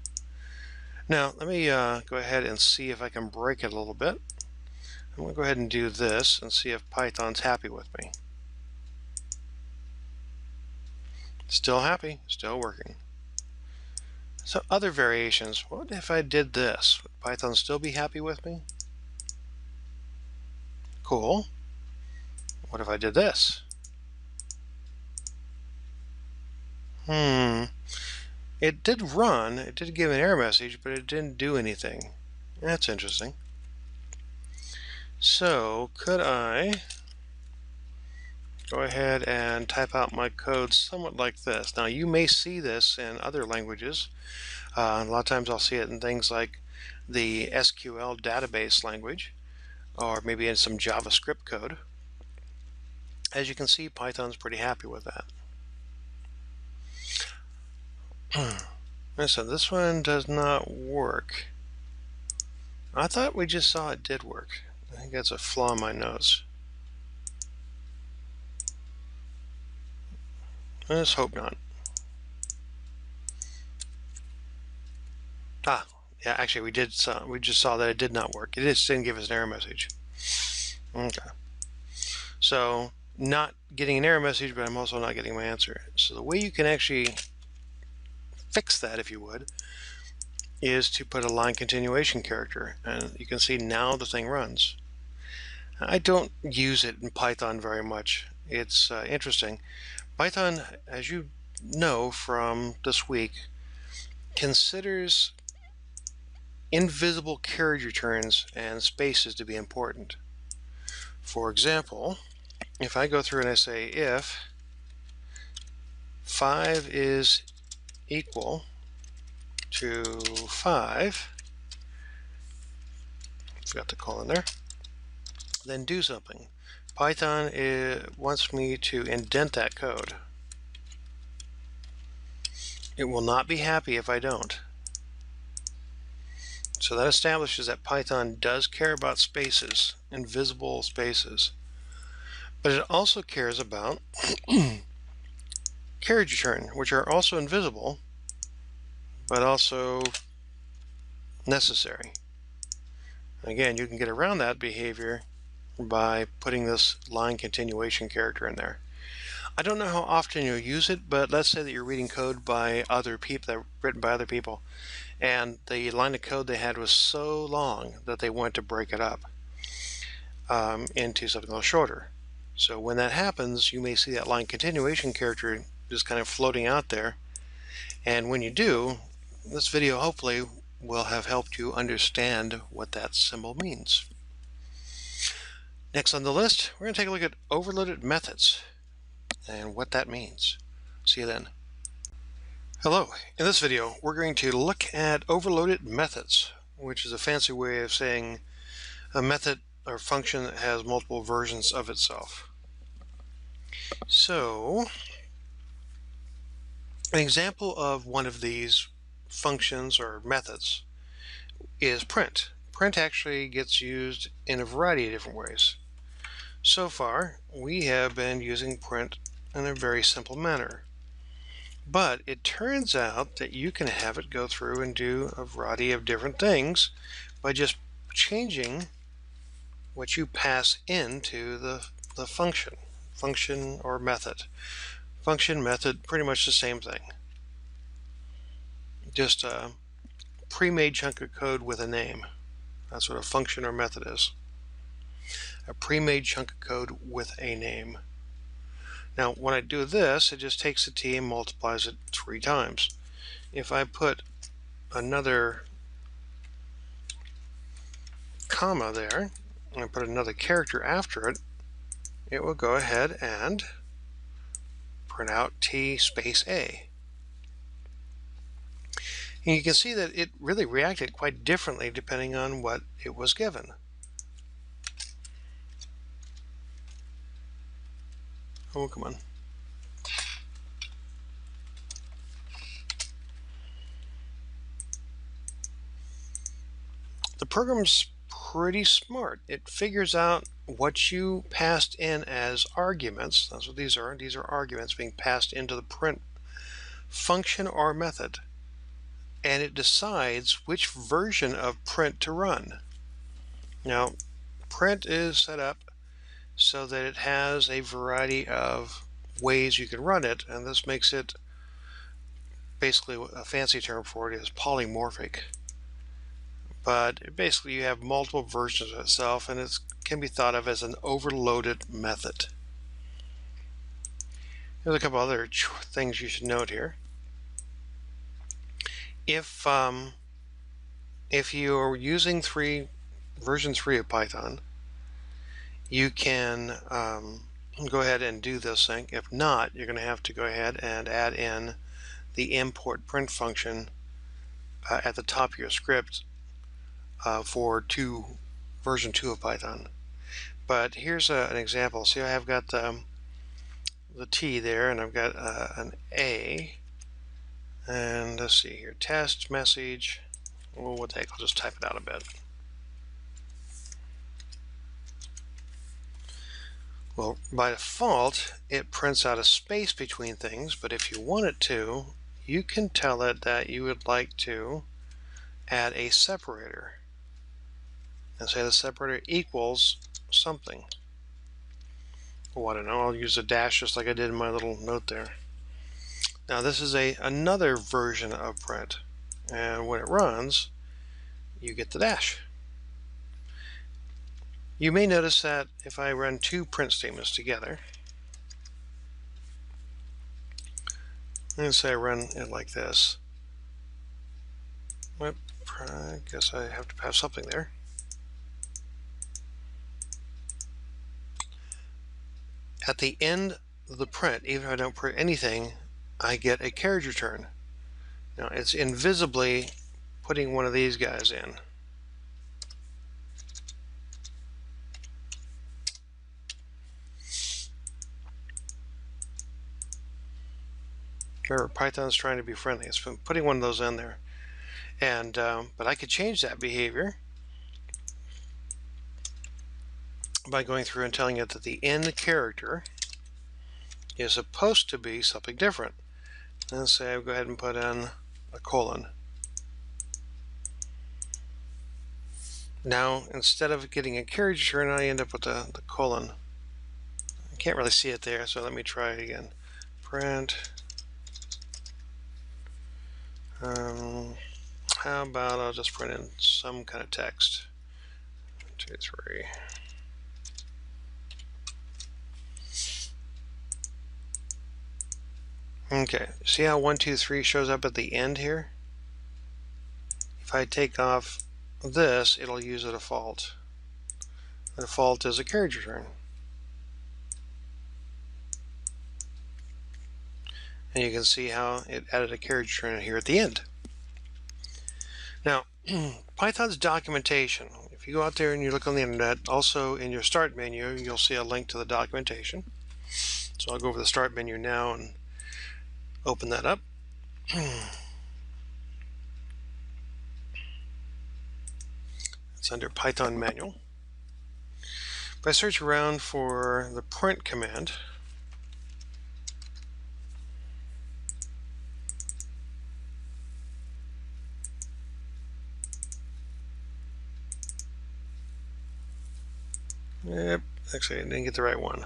Now, let me go ahead and see if I can break it a little bit. I'm going to go ahead and do this and see if Python's happy with me. Still happy, still working. So other variations, what if I did this? Would Python still be happy with me? Cool. What if I did this? It did run, it did give an error message, but it didn't do anything. That's interesting. So could I go ahead and type out my code somewhat like this? Now you may see this in other languages. A lot of times I'll see it in things like the SQL database language, or maybe in some JavaScript code. As you can see, Python's pretty happy with that. So this one does not work. I thought we just saw it did work. I think that's a flaw in my notes. Let's hope not. Yeah, actually we just saw that it did not work. It just didn't give us an error message. Okay. So not getting an error message, but I'm also not getting my answer. So the way you can actually fix that, if you would, is to put a line continuation character, and you can see now the thing runs. I don't use it in Python very much. It's interesting. Python, as you know from this week, considers invisible carriage returns and spaces to be important. For example, if I go through and I say if 5 is equal to 5, forgot the colon there, then do something. Python wants me to indent that code. It will not be happy if I don't. So that establishes that Python does care about spaces, invisible spaces. But it also cares about carriage return, which are also invisible, but also necessary. Again, you can get around that behavior by putting this line continuation character in there. I don't know how often you'll use it, but let's say that you're reading code by other people, that written by other people, and the line of code they had was so long that they wanted to break it up into something a little shorter. So when that happens, you may see that line continuation character just kind of floating out there. And when you do, this video hopefully will have helped you understand what that symbol means. Next on the list, we're going to take a look at overloaded methods and what that means. See you then. Hello. In this video, we're going to look at overloaded methods, which is a fancy way of saying a method or function that has multiple versions of itself. So, an example of one of these functions or methods is print. Print actually gets used in a variety of different ways. So far, we have been using print in a very simple manner. But it turns out that you can have it go through and do a variety of different things by just changing what you pass into the function or method. Function, method, pretty much the same thing. Just a pre-made chunk of code with a name. That's what a function or method is. A pre-made chunk of code with a name. Now, when I do this, it just takes the t and multiplies it 3 times. If I put another comma there, and I put another character after it, it will go ahead and print out t space a. And you can see that it really reacted quite differently depending on what it was given. Oh, come on. The program's pretty smart. It figures out what you passed in as arguments. That's what these are. These are arguments being passed into the print function or method. And it decides which version of print to run. Now, print is set up so that it has a variety of ways you can run it, and this makes it, basically a fancy term for it is polymorphic. But basically you have multiple versions of itself, and it can be thought of as an overloaded method. There's a couple other things you should note here. If you're using version 3 of Python, you can go ahead and do this thing. If not, you're going to have to go ahead and add in the import print function at the top of your script for version 2 of Python. But here's an example. See, I've got the T there, and I've got an A. And let's see here, test message. Well, what the heck, I'll just type it out a bit. Well, by default, it prints out a space between things, but if you want it to, you can tell it that you would like to add a separator. And say the separator equals something. Oh, I don't know, I'll use a dash just like I did in my little note there. Now this is another version of print, and when it runs, you get the dash. You may notice that if I run 2 print statements together, and say I run it like this, I guess I have to have something there. At the end of the print, even if I don't print anything, I get a carriage return. Now it's invisibly putting one of these guys in. Remember, Python's trying to be friendly. It's been putting one of those in there. And but I could change that behavior by going through and telling it that the end character is supposed to be something different. And say I'll go ahead and put in a colon. Now, instead of getting a carriage return, I end up with the colon. I can't really see it there, so let me try it again. Print. How about I'll just print in some kind of text. 2, 3. Okay, see how 1, 2, 3 shows up at the end here? If I take off this, it'll use a default. The default is a carriage return. And you can see how it added a carriage return here at the end. Now, Python's documentation. If you go out there and you look on the internet, also in your start menu, you'll see a link to the documentation. So I'll go over the start menu now and open that up. It's under Python manual. If I search around for the print command, yep, actually I didn't get the right one.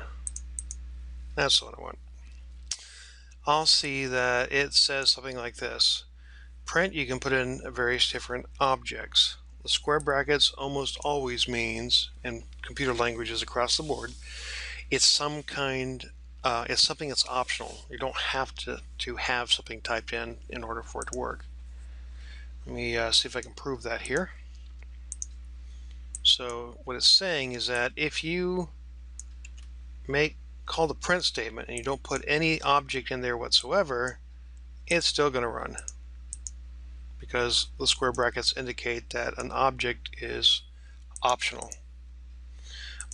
That's the one I want. I'll see that it says something like this. Print, you can put in various different objects. The square brackets almost always means, in computer languages across the board, it's some kind, it's something that's optional. You don't have to have something typed in order for it to work. Let me see if I can prove that here. So what it's saying is that if you call the print statement and you don't put any object in there whatsoever, it's still going to run, because the square brackets indicate that an object is optional.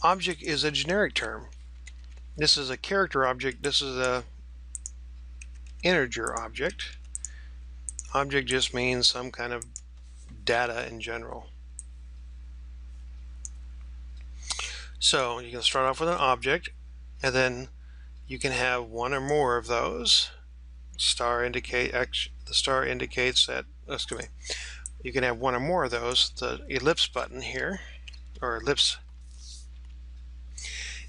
Object is a generic term. This is a character object. This is a integer object. Object just means some kind of data in general. So you can start off with an object, and then you can have one or more of those. The star indicates that, excuse me, you can have one or more of those. The ellipse button here, or ellipse,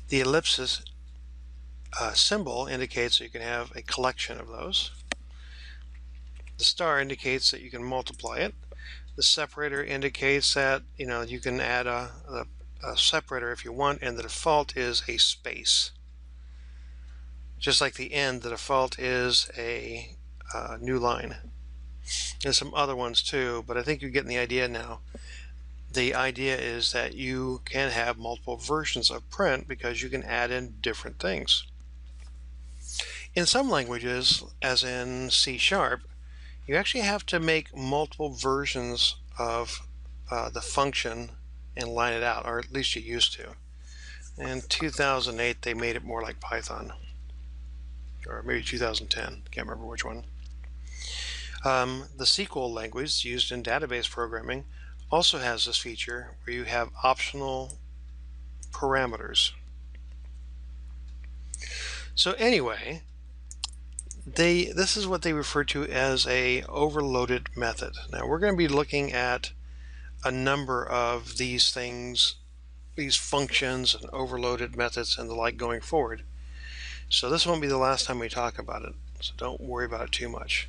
the ellipsis symbol indicates that you can have a collection of those. The star indicates that you can multiply it. The separator indicates that you can add a separator if you want, and the default is a space. Just like the end, the default is a new line. There's some other ones too, but I think you're getting the idea now. The idea is that you can have multiple versions of print because you can add in different things. In some languages, as in C#, you actually have to make multiple versions of the function and line it out, or at least you used to. In 2008, they made it more like Python, or maybe 2010, can't remember which one. The SQL language used in database programming also has this feature where you have optional parameters. So anyway, this is what they refer to as a overloaded method. Now we're going to be looking at a number of these things, these functions and overloaded methods and the like going forward. So this won't be the last time we talk about it, so don't worry about it too much.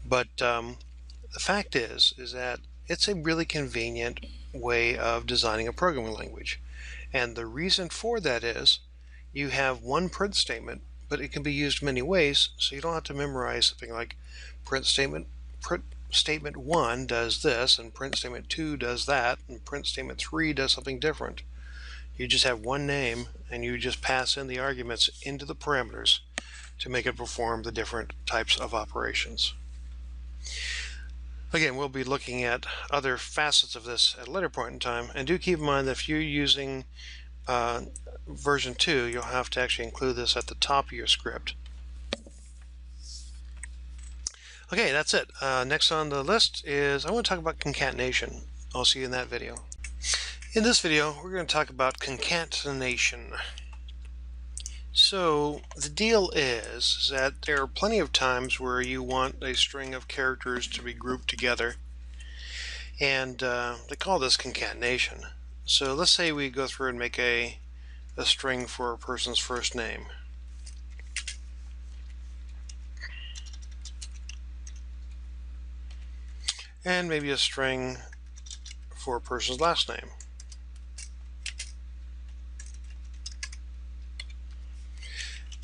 But the fact is that it's a really convenient way of designing a programming language. And the reason for that is you have one print statement, but it can be used many ways, so you don't have to memorize something like print statement 1 does this, and print statement 2 does that, and print statement 3 does something different. You just have one name, and you just pass in the arguments into the parameters to make it perform the different types of operations. Again, we'll be looking at other facets of this at a later point in time, and do keep in mind that if you're using version 2, you'll have to actually include this at the top of your script. Okay, that's it. Next on the list is I want to talk about concatenation. I'll see you in that video. In this video, we're going to talk about concatenation. So the deal is that there are plenty of times where you want a string of characters to be grouped together, and they call this concatenation. So let's say we go through and make a string for a person's first name. And maybe a string for a person's last name.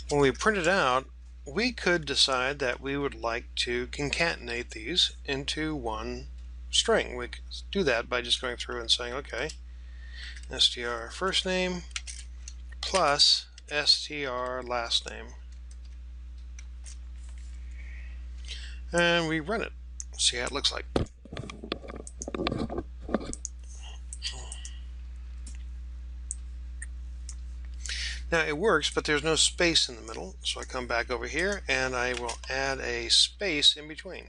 When we print it out, we could decide that we would like to concatenate these into one string. We could do that by just going through and saying, okay, str first name plus str last name. And we run it. See how it looks like. Now it works, but there's no space in the middle, so I come back over here and I will add a space in between.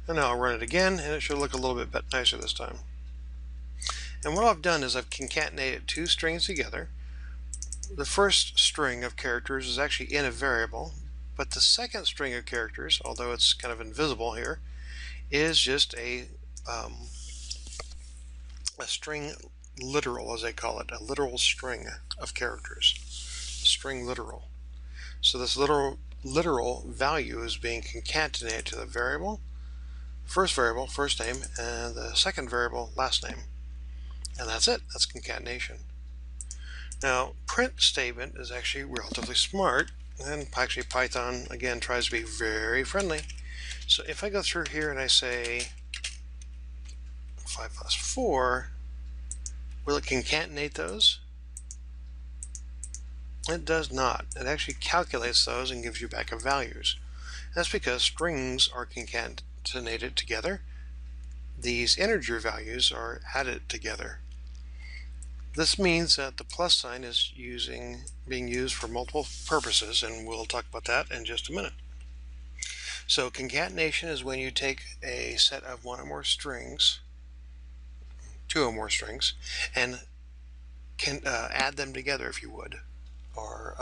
And now I'll run it again, and it should look a little bit nicer this time. And what I've done is I've concatenated two strings together. The first string of characters is actually in a variable, but the second string of characters, although it's kind of invisible here, is just a string literal, as they call it, a literal string of characters, string literal. So this literal value is being concatenated to the variable, first name, and the second variable, last name. And that's it. That's concatenation. Now, print statement is actually relatively smart, and actually Python, again, tries to be very friendly. So if I go through here and I say 5 plus 4, will it concatenate those? It does not. It actually calculates those and gives you back a values. That's because strings are concatenated together. These integer values are added together. This means that the plus sign is being used for multiple purposes, and we'll talk about that in just a minute. So concatenation is when you take a set of one or more strings, two or more strings, and can add them together if you would, or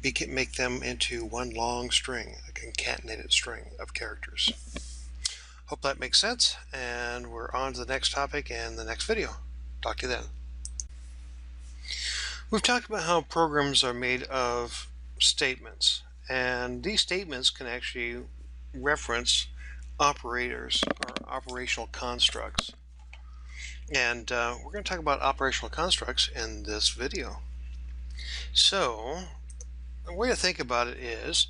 make them into one long string, a concatenated string of characters. Hope that makes sense, and we're on to the next topic in the next video. Talk to you then. We've talked about how programs are made of statements, and these statements can actually reference operators or operational constructs. And we're going to talk about operational constructs in this video. So the way to think about it is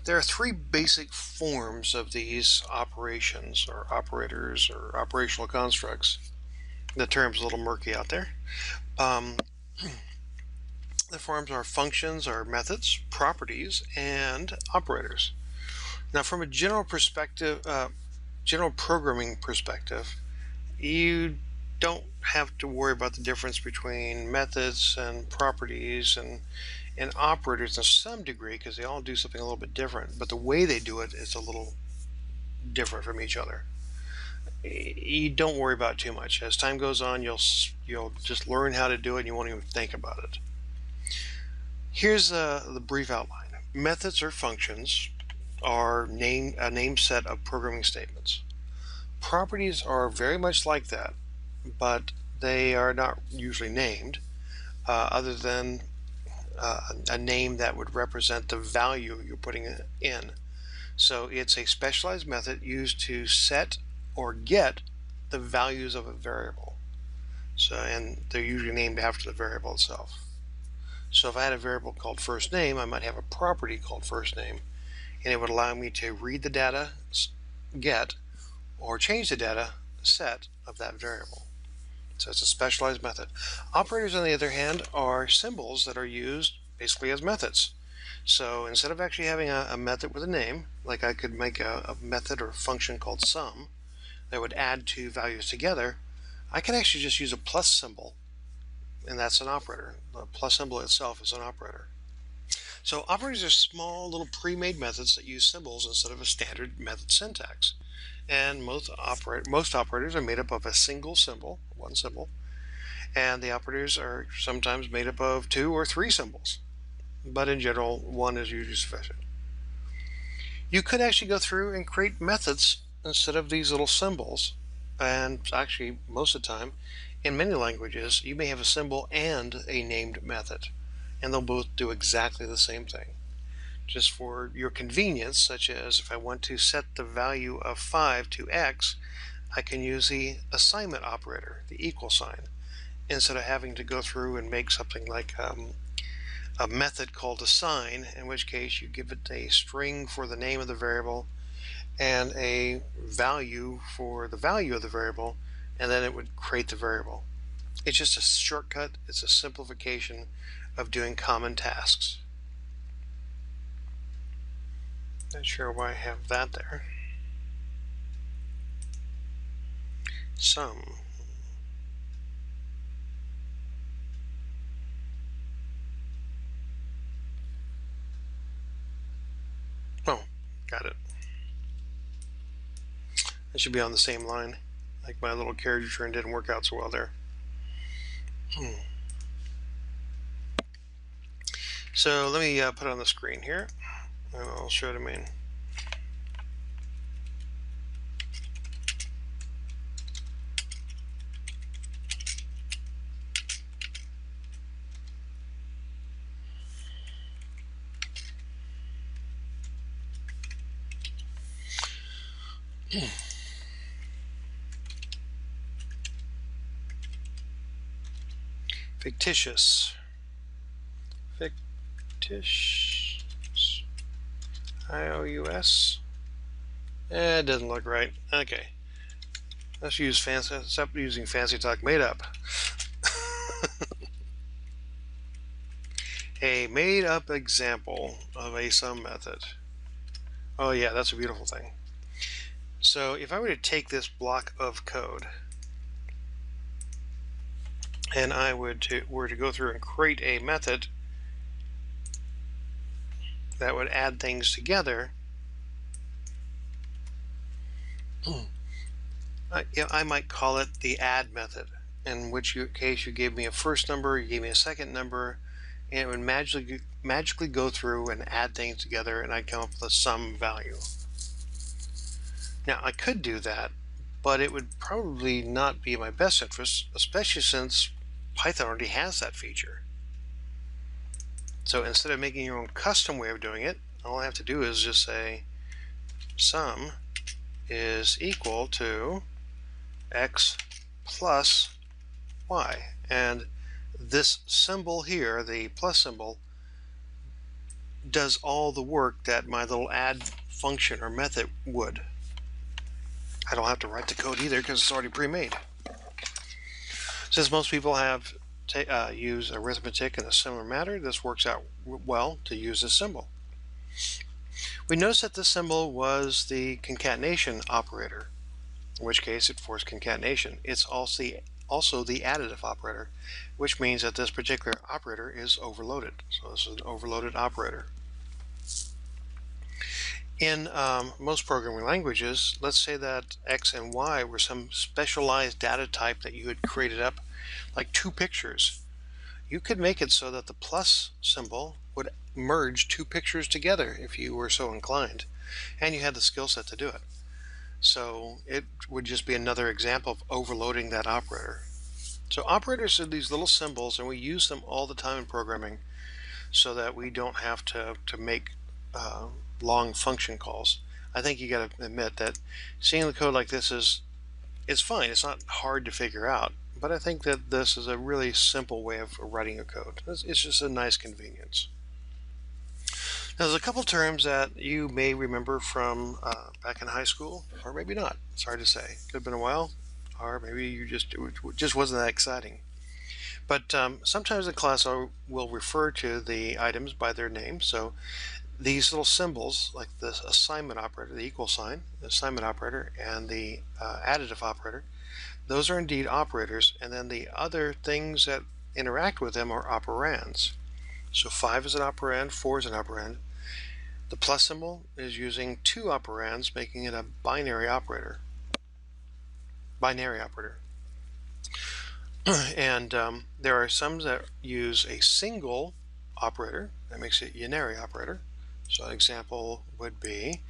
there are three basic forms of these operations or operators or operational constructs. The term's a little murky out there. The forms are functions or methods, properties, and operators. Now from a general perspective, general programming perspective, you don't have to worry about the difference between methods and properties and operators to some degree, because they all do something a little bit different, but the way they do it is a little different from each other. You don't worry about it too much. As time goes on, you'll just learn how to do it and you won't even think about it. Here's the brief outline. Methods or functions are a named set of programming statements. Properties are very much like that, but they are not usually named other than a name that would represent the value you're putting in. So it's a specialized method used to set or get the values of a variable. So, and they're usually named after the variable itself. So if I had a variable called first name, I might have a property called first name, and it would allow me to read the data get or change the data set of that variable. So it's a specialized method. Operators, on the other hand, are symbols that are used basically as methods. So instead of actually having a method with a name, like I could make a method or function called sum that would add two values together, I can actually just use a plus symbol, and that's an operator. The plus symbol itself is an operator. So operators are small little pre-made methods that use symbols instead of a standard method syntax. And most operators are made up of a single symbol, one symbol, and the operators are sometimes made up of 2 or 3 symbols. But in general, one is usually sufficient. You could actually go through and create methods instead of these little symbols. And actually, most of the time, in many languages, you may have a symbol and a named method, and they'll both do exactly the same thing. Just for your convenience, such as if I want to set the value of 5 to x, I can use the assignment operator, the equal sign, instead of having to go through and make something like a method called assign, in which case you give it a string for the name of the variable and a value for the value of the variable, and then it would create the variable. It's just a shortcut. It's a simplification of doing common tasks. Not sure why I have that there. Sum. Oh, got it. It should be on the same line. Like my little carriage return didn't work out so well there. So let me put it on the screen here, and I'll show it again. Fictitious. Fictitious. IOUS. It doesn't look right. Okay. Let's use fancy. Stop using fancy talk made up. A made up example of a sum method. Oh yeah, that's a beautiful thing. So if I were to take this block of code and I were to go through and create a method that would add things together, I might call it the add method, in which case you gave me a first number, you gave me a second number, and it would magically go through and add things together, and I'd come up with a sum value. Now I could do that, but it would probably not be in my best interest, especially since Python already has that feature. So instead of making your own custom way of doing it, all I have to do is just say sum is equal to x plus y, and this symbol here, the plus symbol, does all the work that my little add function or method would. I don't have to write the code either because it's already pre-made. Since most people have use arithmetic in a similar manner, this works out well to use this symbol. We notice that this symbol was the concatenation operator, in which case it forced concatenation. It's also the additive operator, which means that this particular operator is overloaded. So this is an overloaded operator. In most programming languages, let's say that x and y were some specialized data type that you had created up, like 2 pictures. You could make it so that the plus symbol would merge 2 pictures together if you were so inclined, and you had the skill set to do it. So it would just be another example of overloading that operator. So operators are these little symbols, and we use them all the time in programming so that we don't have to make long function calls. I think you got to admit that seeing the code like this it's fine. It's not hard to figure out, but I think that this is a really simple way of writing a code. It's just a nice convenience. Now, there's a couple terms that you may remember from back in high school, or maybe not. It's hard to say. Could have been a while, or maybe it just wasn't that exciting. But sometimes in class I will refer to the items by their name. So these little symbols, like the assignment operator, the equal sign, the assignment operator, and the additive operator, those are indeed operators, and then the other things that interact with them are operands. So 5 is an operand, 4 is an operand. The plus symbol is using 2 operands, making it a binary operator. And there are some that use a single operator that makes it a unary operator. So an example would be,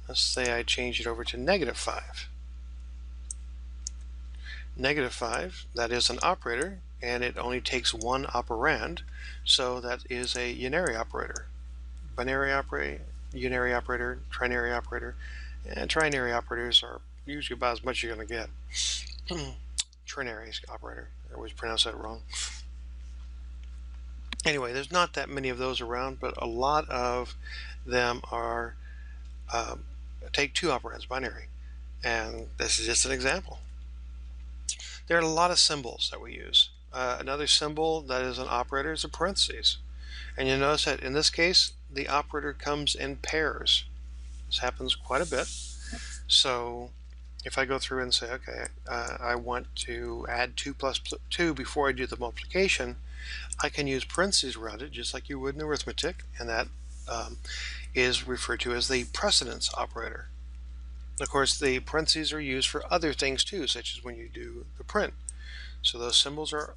let's say I change it over to -5. -5, that is an operator, and it only takes 1 operand, so that is a unary operator. Binary operator, unary operator, trinary operator, and trinary operators are usually about as much as you're going to get. Trinary operator, I always pronounce that wrong. Anyway, there's not that many of those around, but a lot of them are take 2 operands, binary, and this is just an example. There are a lot of symbols that we use. Another symbol that is an operator is a parentheses, and you'll notice that in this case the operator comes in pairs. This happens quite a bit. So if I go through and say, okay, I want to add 2 plus 2 before I do the multiplication, I can use parentheses around it just like you would in arithmetic, and that is referred to as the precedence operator. Of course, the parentheses are used for other things too, such as when you do the print. So those symbols are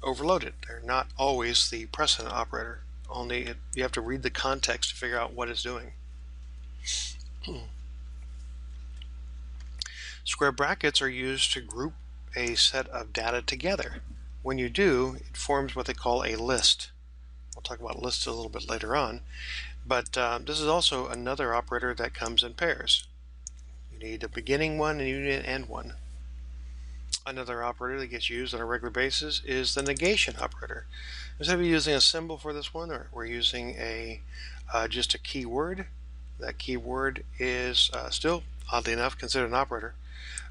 overloaded. They're not always the precedent operator. Only you have to read the context to figure out what it's doing. Square brackets are used to group a set of data together. When you do, it forms what they call a list. We'll talk about lists a little bit later on, but this is also another operator that comes in pairs. You need a beginning one and you need an end one. Another operator that gets used on a regular basis is the negation operator. Instead of using a symbol for this one, we're using just a keyword. That keyword is still, oddly enough, considered an operator.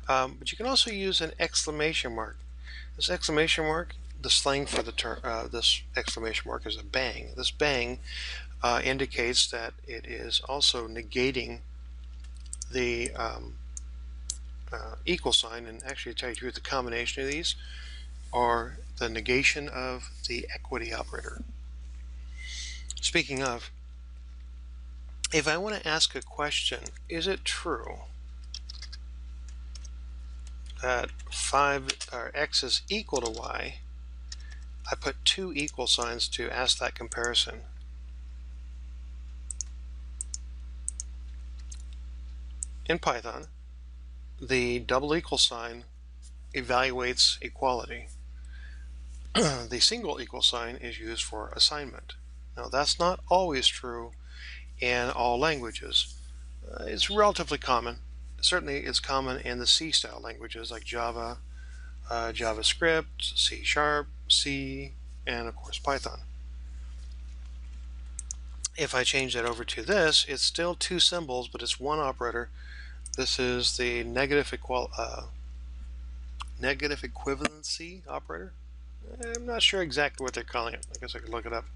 But you can also use an exclamation mark. This exclamation mark, the slang for the term, this exclamation mark is a bang. This bang indicates that it is also negating the equal sign, and actually, to tell you the truth, the combination of these are the negation of the equity operator. Speaking of, if I want to ask a question, is it true that 5 or x is equal to y, I put 2 equal signs to ask that comparison. In Python, the double equal sign evaluates equality. The single equal sign is used for assignment. Now, that's not always true in all languages. It's relatively common. Certainly, it's common in the C-style languages like Java, JavaScript, C#, C, and of course Python. If I change that over to this, it's still 2 symbols, but it's 1 operator. This is the negative equivalency operator. I'm not sure exactly what they're calling it. I guess I could look it up.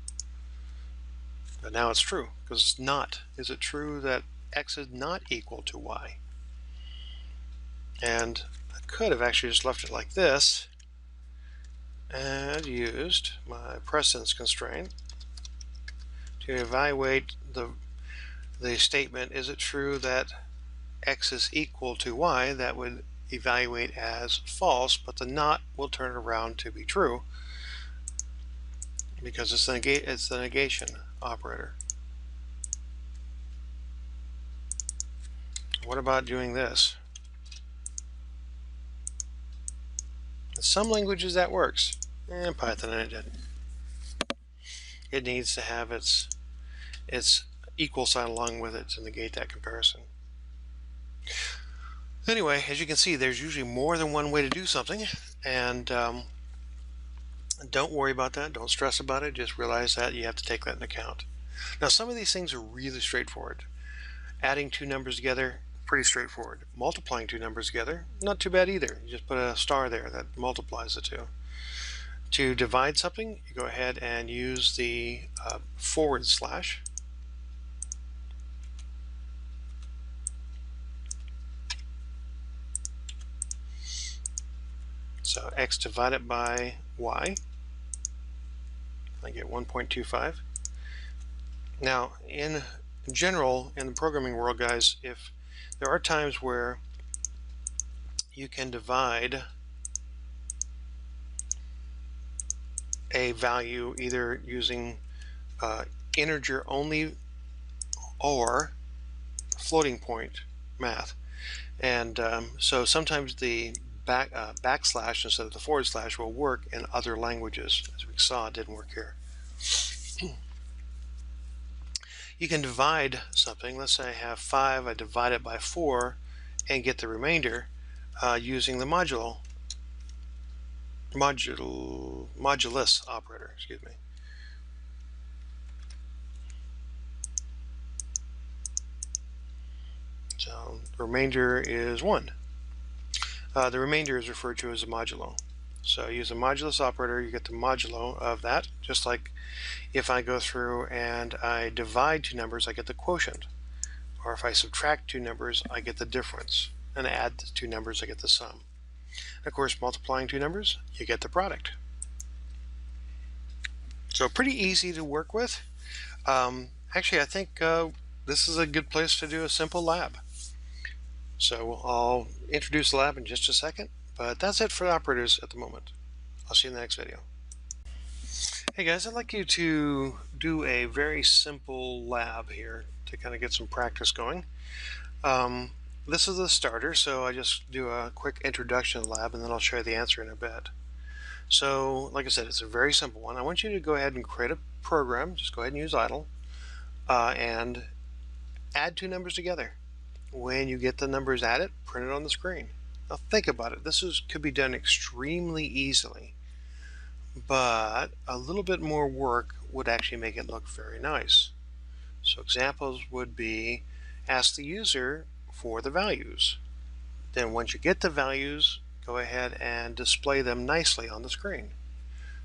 But now it's true, because it's not. Is it true that x is not equal to y? And I could have actually just left it like this and used my precedence constraint to evaluate the statement, is it true that x is equal to y? That would evaluate as false, but the not will turn it around to be true because it's the negation operator. What about doing this? In some languages that works. In Python it didn't. It needs to have its equal sign along with it to negate that comparison. Anyway, as you can see, there's usually more than one way to do something, and don't worry about that. Don't stress about it. Just realize that you have to take that into account. Now, some of these things are really straightforward. Adding 2 numbers together, pretty straightforward. Multiplying 2 numbers together, not too bad either. You just put a star there that multiplies the 2. To divide something, you go ahead and use the forward slash. So x divided by y. I get 1.25. Now, in general, in the programming world, guys, if there are times where you can divide a value either using integer only or floating point math, and so sometimes the backslash instead of the forward slash will work in other languages. As we saw, it didn't work here. You can divide something. Let's say I have 5, I divide it by 4 and get the remainder using the modulus operator, excuse me. So the remainder is 1. The remainder is referred to as a modulo. So use a modulus operator, you get the modulo of that, just like if I go through and I divide two numbers, I get the quotient. Or if I subtract two numbers, I get the difference. And add the two numbers, I get the sum. And of course, multiplying two numbers, you get the product. So pretty easy to work with. Actually, I think this is a good place to do a simple lab. So I'll introduce the lab in just a second, but that's it for the operators at the moment. I'll see you in the next video. Hey guys, I'd like you to do a very simple lab here to kind of get some practice going. This is the starter, so I just do a quick introduction to the lab and then I'll show you the answer in a bit. So like I said, it's a very simple one. I want you to go ahead and create a program. Just go ahead and use idle and add two numbers together. When you get the numbers added, print it on the screen. Now think about it. This could be done extremely easily, but a little bit more work would actually make it look very nice. So examples would be ask the user for the values. Then once you get the values, go ahead and display them nicely on the screen.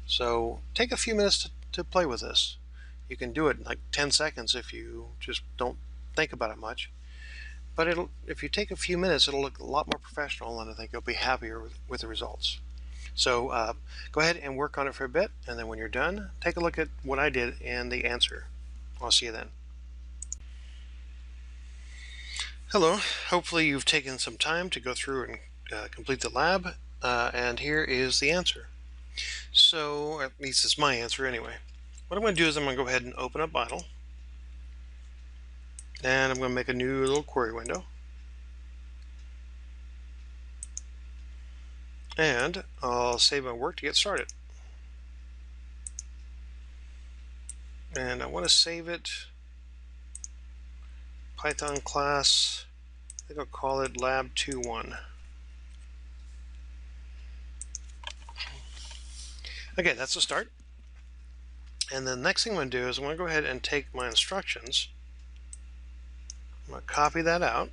So take a few minutes to play with this. You can do it in like 10 seconds if you just don't think about it much. But if you take a few minutes, it'll look a lot more professional, and I think you'll be happier with the results. So go ahead and work on it for a bit, and then when you're done, take a look at what I did and the answer. I'll see you then. Hello, hopefully you've taken some time to go through and complete the lab, and here is the answer. So, at least it's my answer anyway. What I'm going to do is I'm going to go ahead and open up idle, and I'm going to make a new little query window. And I'll save my work to get started. And I want to save it Python class, I think I'll call it lab21. Okay, that's the start. And then the next thing I'm going to do is I'm going to go ahead and take my instructions. I'm going to copy that out.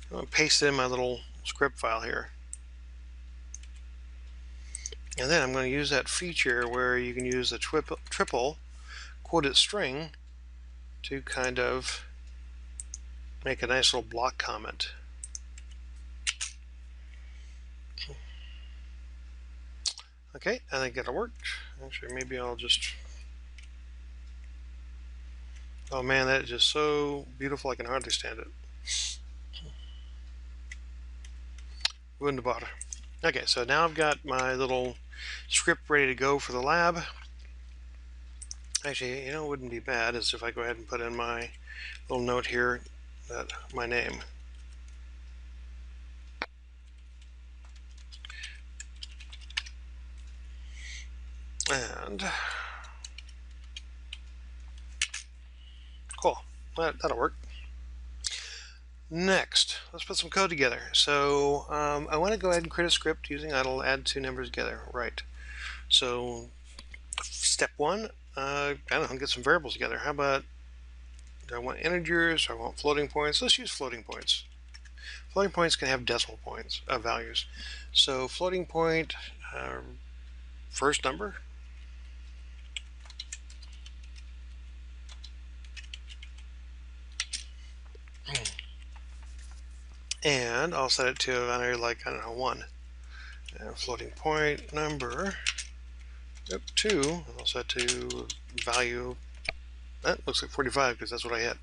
I'm going to paste it in my little script file here. And then I'm going to use that feature where you can use the triple quoted string to kind of make a nice little block comment. Okay, I think that'll work. Actually, maybe I'll just... Oh man, that is just so beautiful I can hardly stand it. Wouldn't bother. Okay, so now I've got my little script ready to go for the lab. Actually, you know what wouldn't be bad is if I go ahead and put in my little note here that my name. And cool, that'll work. Next, let's put some code together. So I want to go ahead and create a script using idle, add two numbers together. Right. So step one, I don't know, get some variables together. How about, do I want integers? Do I want floating points? Let's use floating points. Floating points can have decimal points, values. So floating point, first number. And I'll set it to, like, I don't know, 1. And floating point number 2, I'll set to value, that looks like 45 because that's what I hit.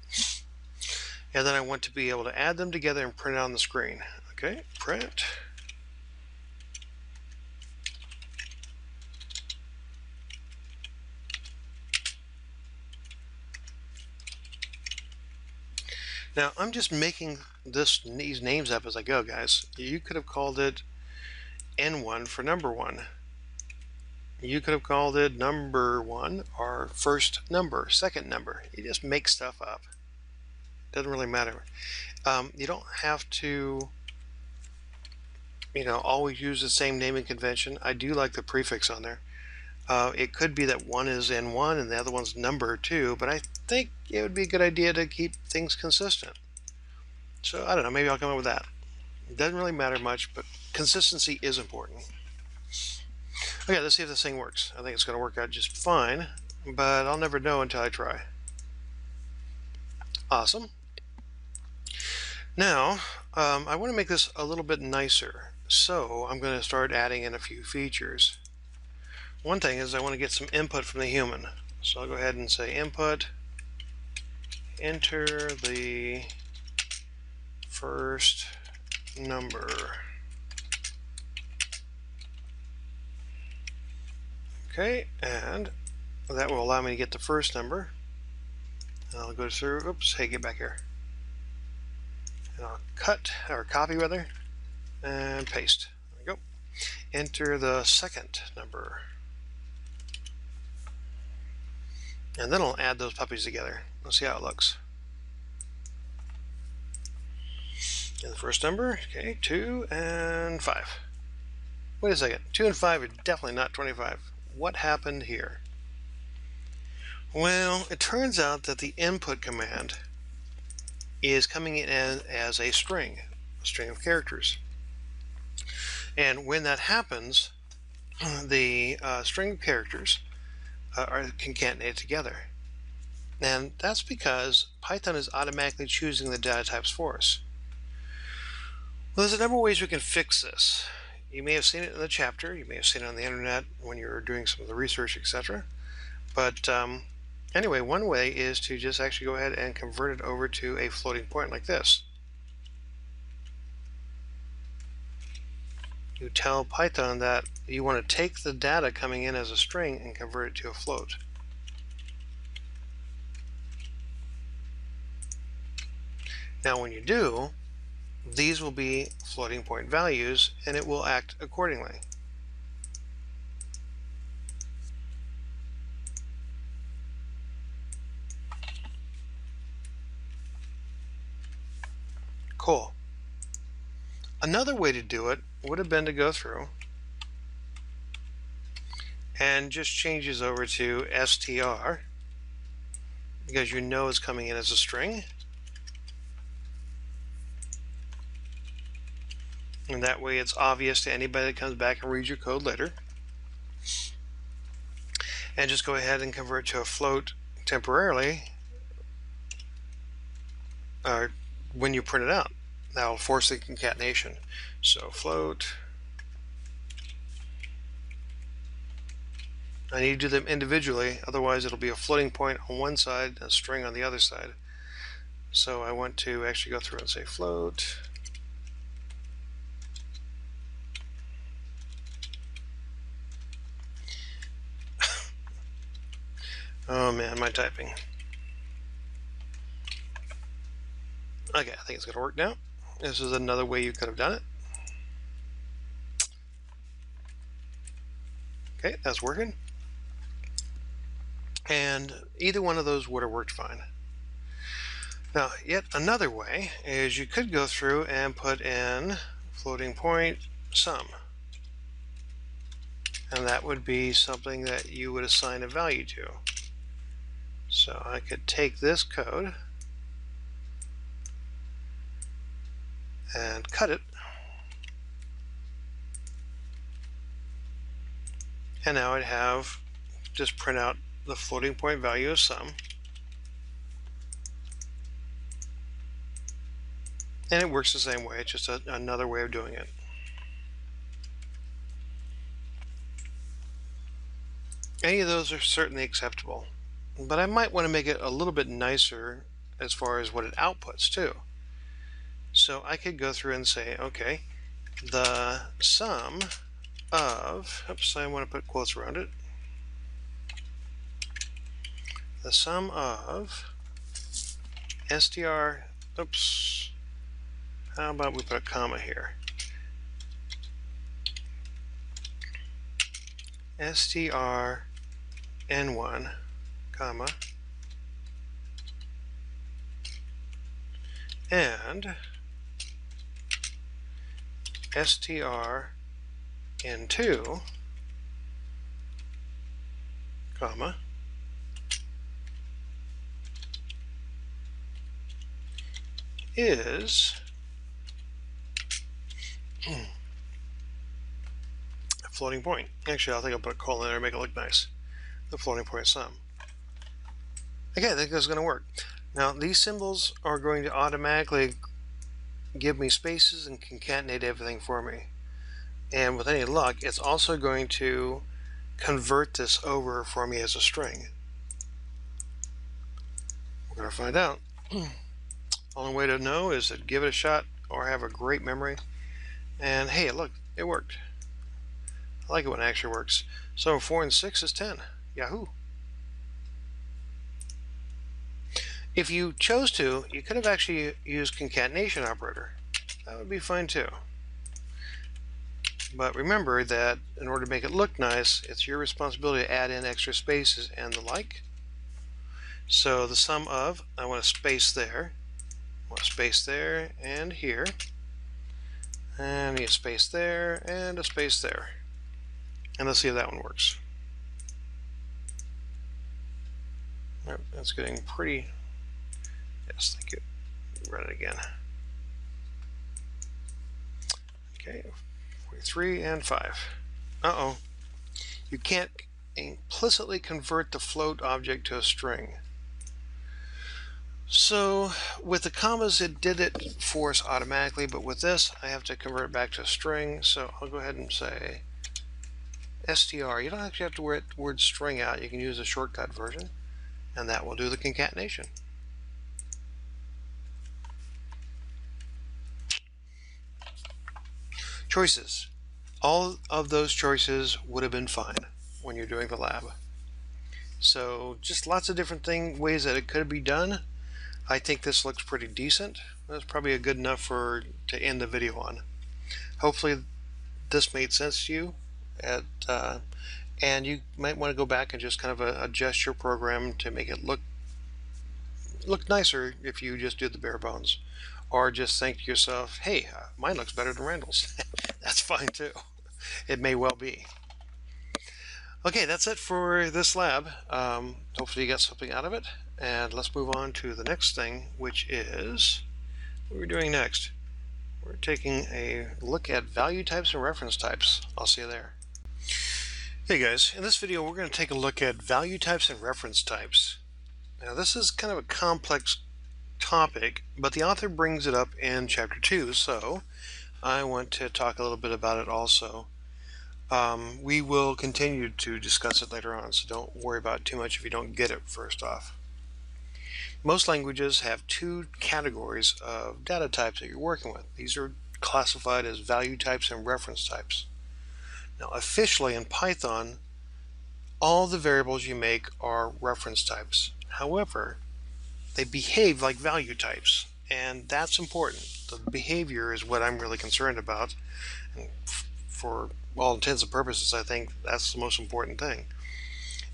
And then I want to be able to add them together and print it on the screen. Okay, print. Now I'm just making these names up as I go, guys. You could have called it N1 for number 1. You could have called it number 1 or first number, second number. You just make stuff up. Doesn't really matter. You don't have to, always use the same naming convention. I do like the prefix on there. It could be that one is N1 and the other one's number 2, but I think it would be a good idea to keep things consistent. So I don't know, maybe I'll come up with that. It doesn't really matter much, but consistency is important. Okay, let's see if this thing works. I think it's going to work out just fine, but I'll never know until I try. Awesome. Now, I want to make this a little bit nicer, so I'm going to start adding in a few features. One thing is I want to get some input from the human. So I'll go ahead and say input, enter the first number. Okay, and that will allow me to get the first number. And I'll go through, oops, hey, get back here. And I'll cut, or copy rather, and paste. There we go. Enter the second number. And then I'll add those puppies together. Let's see how it looks. And the first number, okay, 2 and 5. Wait a second, 2 and 5 are definitely not 25. What happened here? Well, it turns out that the input command is coming in as a string of characters. And when that happens, the string of characters are concatenated together. And that's because Python is automatically choosing the data types for us. Well, there's a number of ways we can fix this. You may have seen it in the chapter, you may have seen it on the internet when you're doing some of the research, etc. But anyway, one way is to just actually go ahead and convert it over to a floating point like this. You tell Python that you want to take the data coming in as a string and convert it to a float. Now when you do, these will be floating point values and it will act accordingly. Cool. Another way to do it would have been to go through and just change this over to str, because you know it's coming in as a string. And that way it's obvious to anybody that comes back and reads your code later. And just go ahead and convert to a float temporarily when you print it out. That will force the concatenation. So float. I need to do them individually, otherwise it'll be a floating point on one side and a string on the other side. So I want to actually go through and say float. Oh man, my typing. Okay, I think it's going to work now. This is another way you could have done it. Okay, that's working. And either one of those would have worked fine. Now, yet another way is you could go through and put in floating point sum. And that would be something that you would assign a value to. So I could take this code and cut it, and now I'd have just print out the floating point value of sum, and it works the same way. It's just another way of doing it. Any of those are certainly acceptable, but I might want to make it a little bit nicer as far as what it outputs too. So I could go through and say, okay, the sum of, oops, I want to put quotes around it. The sum of str, oops, how about we put a comma here? strn1, comma, and strn2, comma, is a floating point. Actually, I think I'll put a colon there to make it look nice. The floating point sum. Okay, I think that's going to work. Now, these symbols are going to automatically give me spaces and concatenate everything for me. And with any luck, it's also going to convert this over for me as a string. We're going to find out. Only way to know is to give it a shot or have a great memory. And hey, look, it worked. I like it when it actually works. So 4 and 6 is 10. Yahoo! If you chose to, you could have actually used concatenation operator. That would be fine too. But remember that in order to make it look nice, it's your responsibility to add in extra spaces and the like. So the sum of, I want a space there, I want a space there and here, and I need a space there and a space there. And let's see if that one works. Yep, that's getting pretty. Yes, thank you. Run it again. Okay, 43 and 5. Uh-oh. You can't implicitly convert the float object to a string. So with the commas, it did it for us automatically, but with this, I have to convert it back to a string. So I'll go ahead and say str. You don't actually have to write the word string out. You can use a shortcut version, and that will do the concatenation. Choices. All of those choices would have been fine when you're doing the lab. So just lots of different ways that it could be done. I think this looks pretty decent. That's probably a good enough to end the video on. Hopefully this made sense to you, and you might want to go back and just kind of adjust your program to make it look nicer if you just do the bare bones, or just think to yourself, hey, mine looks better than Randall's. That's fine too. It may well be. Okay, that's it for this lab. Hopefully you got something out of it, and let's move on to the next thing, which is what we're doing next. We're taking a look at value types and reference types. I'll see you there. Hey guys, in this video we're going to take a look at value types and reference types. Now this is kind of a complex topic, but the author brings it up in chapter 2, so I want to talk a little bit about it also. We will continue to discuss it later on, so don't worry about it too much if you don't get it first off. Most languages have two categories of data types that you're working with. These are classified as value types and reference types. Now officially in Python, all the variables you make are reference types. However, they behave like value types, and that's important. The behavior is what I'm really concerned about, and for all intents and purposes, I think that's the most important thing.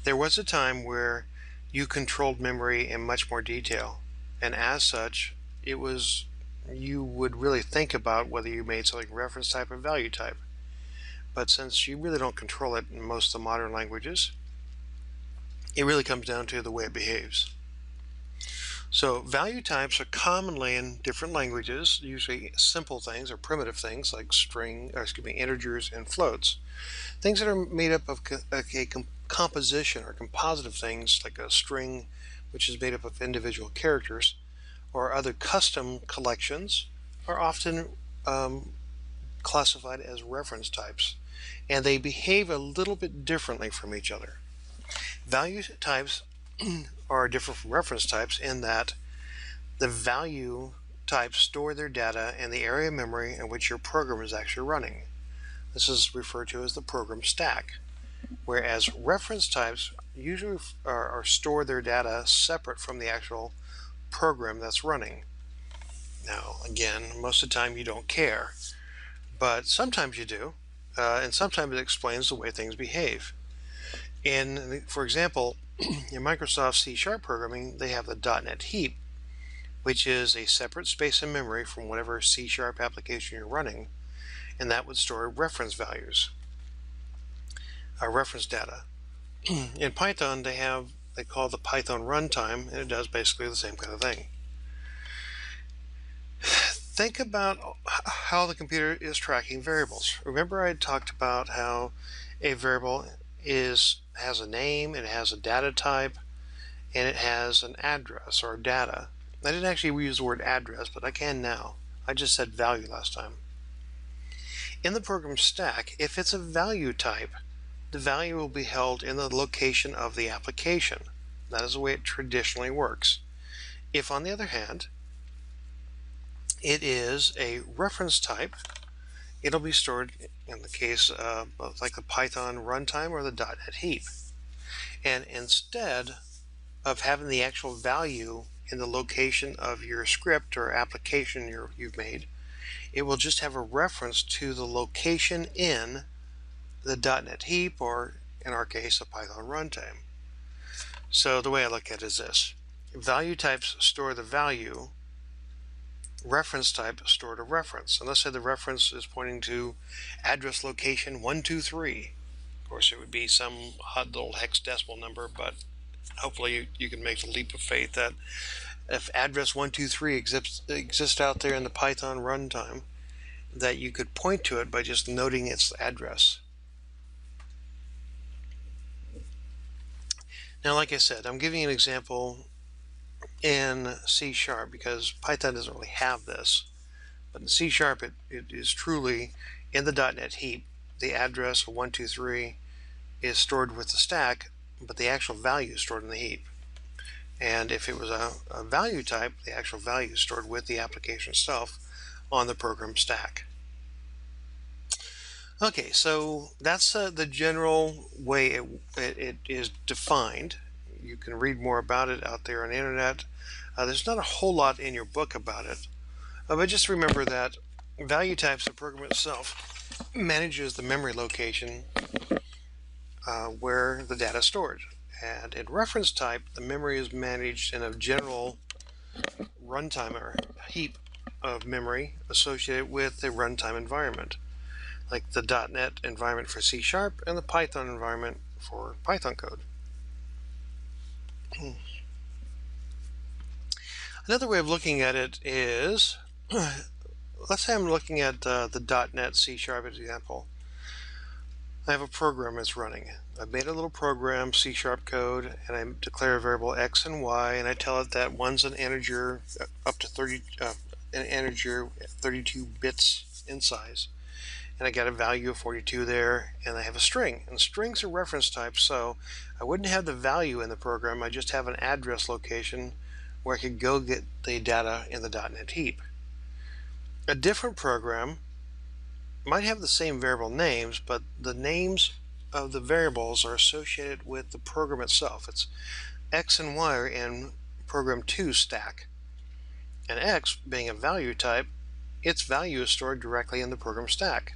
There was a time where you controlled memory in much more detail, and as such, you would really think about whether you made something reference type or value type. But since you really don't control it in most of the modern languages, it really comes down to the way it behaves. So value types are commonly in different languages, usually simple things or primitive things like integers and floats. Things that are made up of a composition or composite of things like a string, which is made up of individual characters, or other custom collections, are often classified as reference types, and they behave a little bit differently from each other. Value types are different from reference types in that the value types store their data in the area of memory in which your program is actually running. This is referred to as the program stack, whereas reference types usually store their data separate from the actual program that's running. Now, again, most of the time you don't care, but sometimes you do, and sometimes it explains the way things behave. For example, in Microsoft C# programming, they have the .NET heap, which is a separate space in memory from whatever C# application you're running, and that would store reference values, reference data. In Python, they call the Python runtime, and it does basically the same kind of thing. Think about how the computer is tracking variables. Remember I talked about how a variable has a name, it has a data type, and it has an address or data. I didn't actually use the word address, but I can now. I just said value last time. In the program stack, if it's a value type, the value will be held in the location of the application. That is the way it traditionally works. If, on the other hand, it is a reference type, it'll be stored, in the case of like the Python runtime or the .NET heap. And instead of having the actual value in the location of your script or application you've made, it will just have a reference to the location in the .NET heap, or in our case, a Python runtime. So the way I look at it is this. Value types store the value. Reference type stored a reference. And let's say the reference is pointing to address location 123. Of course, it would be some odd little hexadecimal number, but hopefully you can make the leap of faith that if address 123 exists out there in the Python runtime, that you could point to it by just noting its address. Now, like I said, I'm giving an example in C# because Python doesn't really have this. But in C#, it is truly in the .NET heap. The address of 123 is stored with the stack, but the actual value is stored in the heap. And if it was a value type, the actual value is stored with the application itself on the program stack. Okay, so that's the general way it is defined. You can read more about it out there on the internet. There's not a whole lot in your book about it, but just remember that value types, the program itself manages the memory location where the data is stored. And in reference type, the memory is managed in a general runtime or heap of memory associated with the runtime environment, like the .NET environment for C# and the Python environment for Python code. Another way of looking at it is, let's say I'm looking at the .NET C# example. I have a program that's running. I've made a little program, C# code, and I declare a variable x and y, and I tell it that one's an integer up to 32 bits in size, and I got a value of 42 there, and I have a string. And strings are reference types, so I wouldn't have the value in the program. I just have an address location where I could go get the data in the .NET heap. A different program might have the same variable names, but the names of the variables are associated with the program itself. It's x and y are in program 2 stack, and x being a value type, its value is stored directly in the program stack.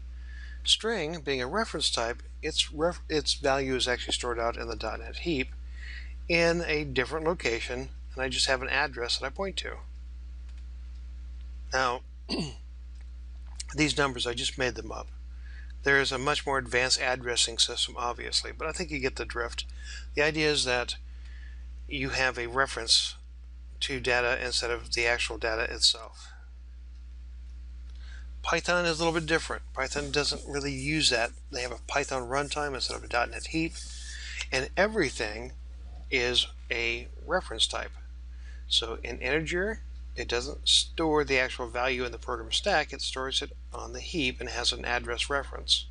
String being a reference type, its value is actually stored out in the .NET heap in a different location, and I just have an address that I point to. Now, these numbers, I just made them up. There is a much more advanced addressing system, obviously, but I think you get the drift. The idea is that you have a reference to data instead of the actual data itself. Python is a little bit different. Python doesn't really use that. They have a Python runtime instead of a .NET heap, and everything is a reference type. So in integer, it doesn't store the actual value in the program stack, it stores it on the heap and has an address reference.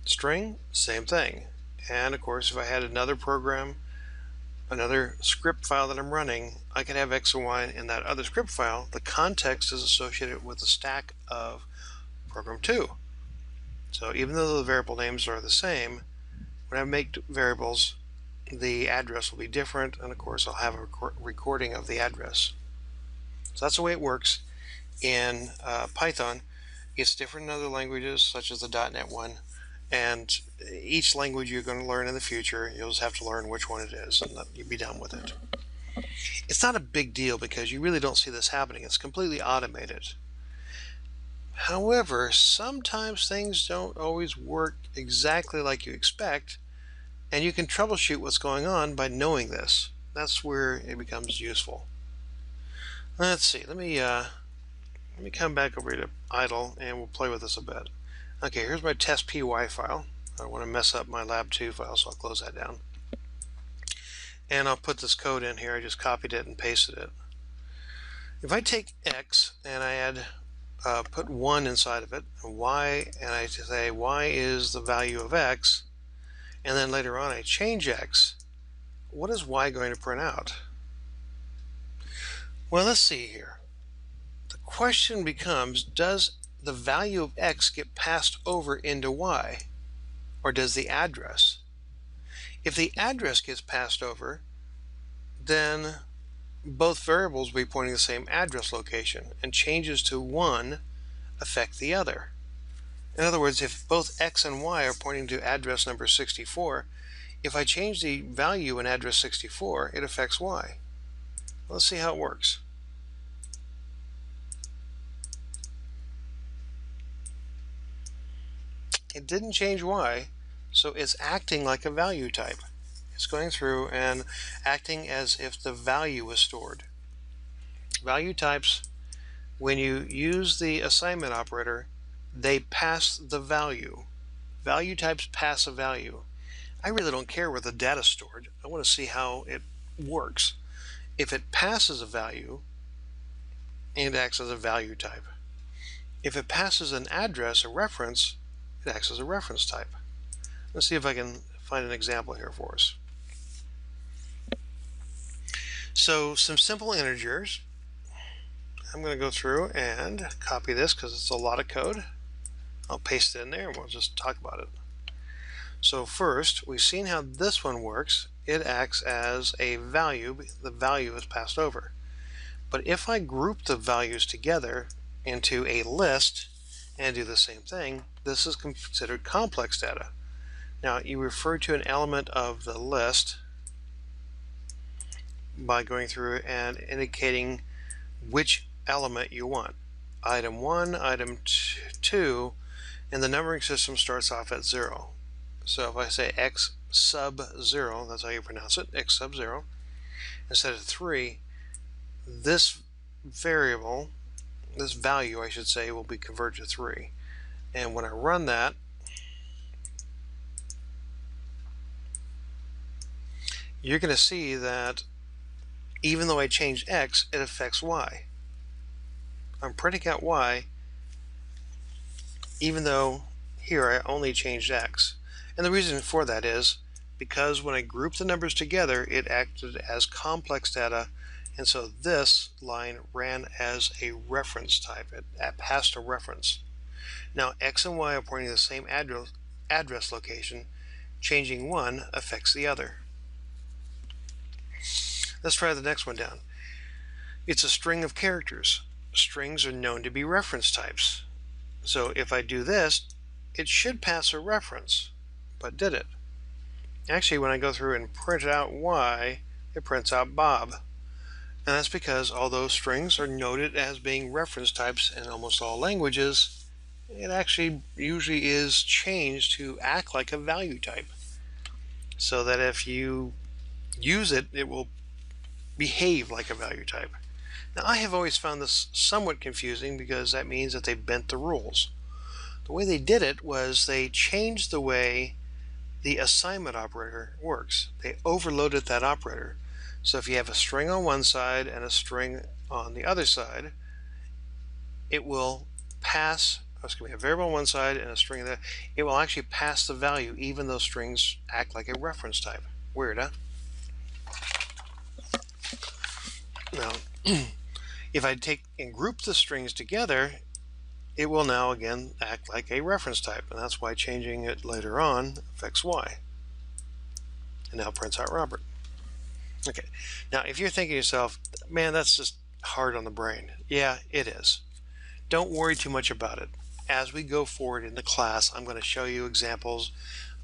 String, same thing. And of course, if I had another program, another script file that I'm running, I could have X and Y in that other script file. The context is associated with the stack of program 2. So even though the variable names are the same, when I make variables, the address will be different, and of course I'll have a recording of the address. So that's the way it works in Python. It's different in other languages, such as the .NET one, and each language you're going to learn in the future, you'll just have to learn which one it is, and you'll be done with it. It's not a big deal because you really don't see this happening. It's completely automated. However, sometimes things don't always work exactly like you expect, and you can troubleshoot what's going on by knowing this. That's where it becomes useful. Let's see. Let me come back over to idle, and we'll play with this a bit. Okay, here's my test.py file. I don't want to mess up my lab2 file, so I'll close that down. And I'll put this code in here. I just copied it and pasted it. If I take X and I add put 1 inside of it, and Y, and I say Y is the value of X, and then later on I change X, what is Y going to print out? Well, let's see here. The question becomes, does the value of X get passed over into Y, or does the address? If the address gets passed over, then both variables will be pointing the same address location, and changes to one affect the other. In other words, if both X and Y are pointing to address number 64, if I change the value in address 64, it affects Y. Let's see how it works. It didn't change Y, so it's acting like a value type. It's going through and acting as if the value was stored. Value types, when you use the assignment operator, they pass the value. Value types pass a value. I really don't care where the data is stored. I want to see how it works. If it passes a value, it acts as a value type. If it passes an address, a reference, it acts as a reference type. Let's see if I can find an example here for us. So some simple integers. I'm going to go through and copy this because it's a lot of code. I'll paste it in there and we'll just talk about it. So first, we've seen how this one works. It acts as a value. The value is passed over. But if I group the values together into a list and do the same thing, this is considered complex data. Now, you refer to an element of the list by going through and indicating which element you want. Item 1, item 2, and the numbering system starts off at 0. So if I say X sub 0, that's how you pronounce it, X sub 0, instead of 3, this variable, this value I should say, will be converted to 3. And when I run that, you're going to see that even though I change X, it affects Y. I'm printing out Y even though here I only changed X. And the reason for that is because when I group the numbers together, it acted as complex data, and so this line ran as a reference type. It passed a reference. Now X and Y are pointing to the same address location. Changing one affects the other. Let's try the next one down. It's a string of characters. Strings are known to be reference types. So if I do this, it should pass a reference. But did it? Actually, when I go through and print out Y, it prints out Bob. And that's because although strings are noted as being reference types in almost all languages, it actually usually is changed to act like a value type. So that if you use it, it will behave like a value type. Now, I have always found this somewhat confusing because that means that they bent the rules. The way they did it was they changed the way the assignment operator works. They overloaded that operator. So if you have a string on one side and a string on the other side, it will pass excuse me, a variable on one side and a string on the other, it will actually pass the value even though strings act like a reference type. Weird, huh? Now, if I take and group the strings together, it will now again act like a reference type, and that's why changing it later on affects Y. And now prints out Robert. Okay, now if you're thinking to yourself, man, that's just hard on the brain. Yeah, it is. Don't worry too much about it. As we go forward in the class, I'm going to show you examples.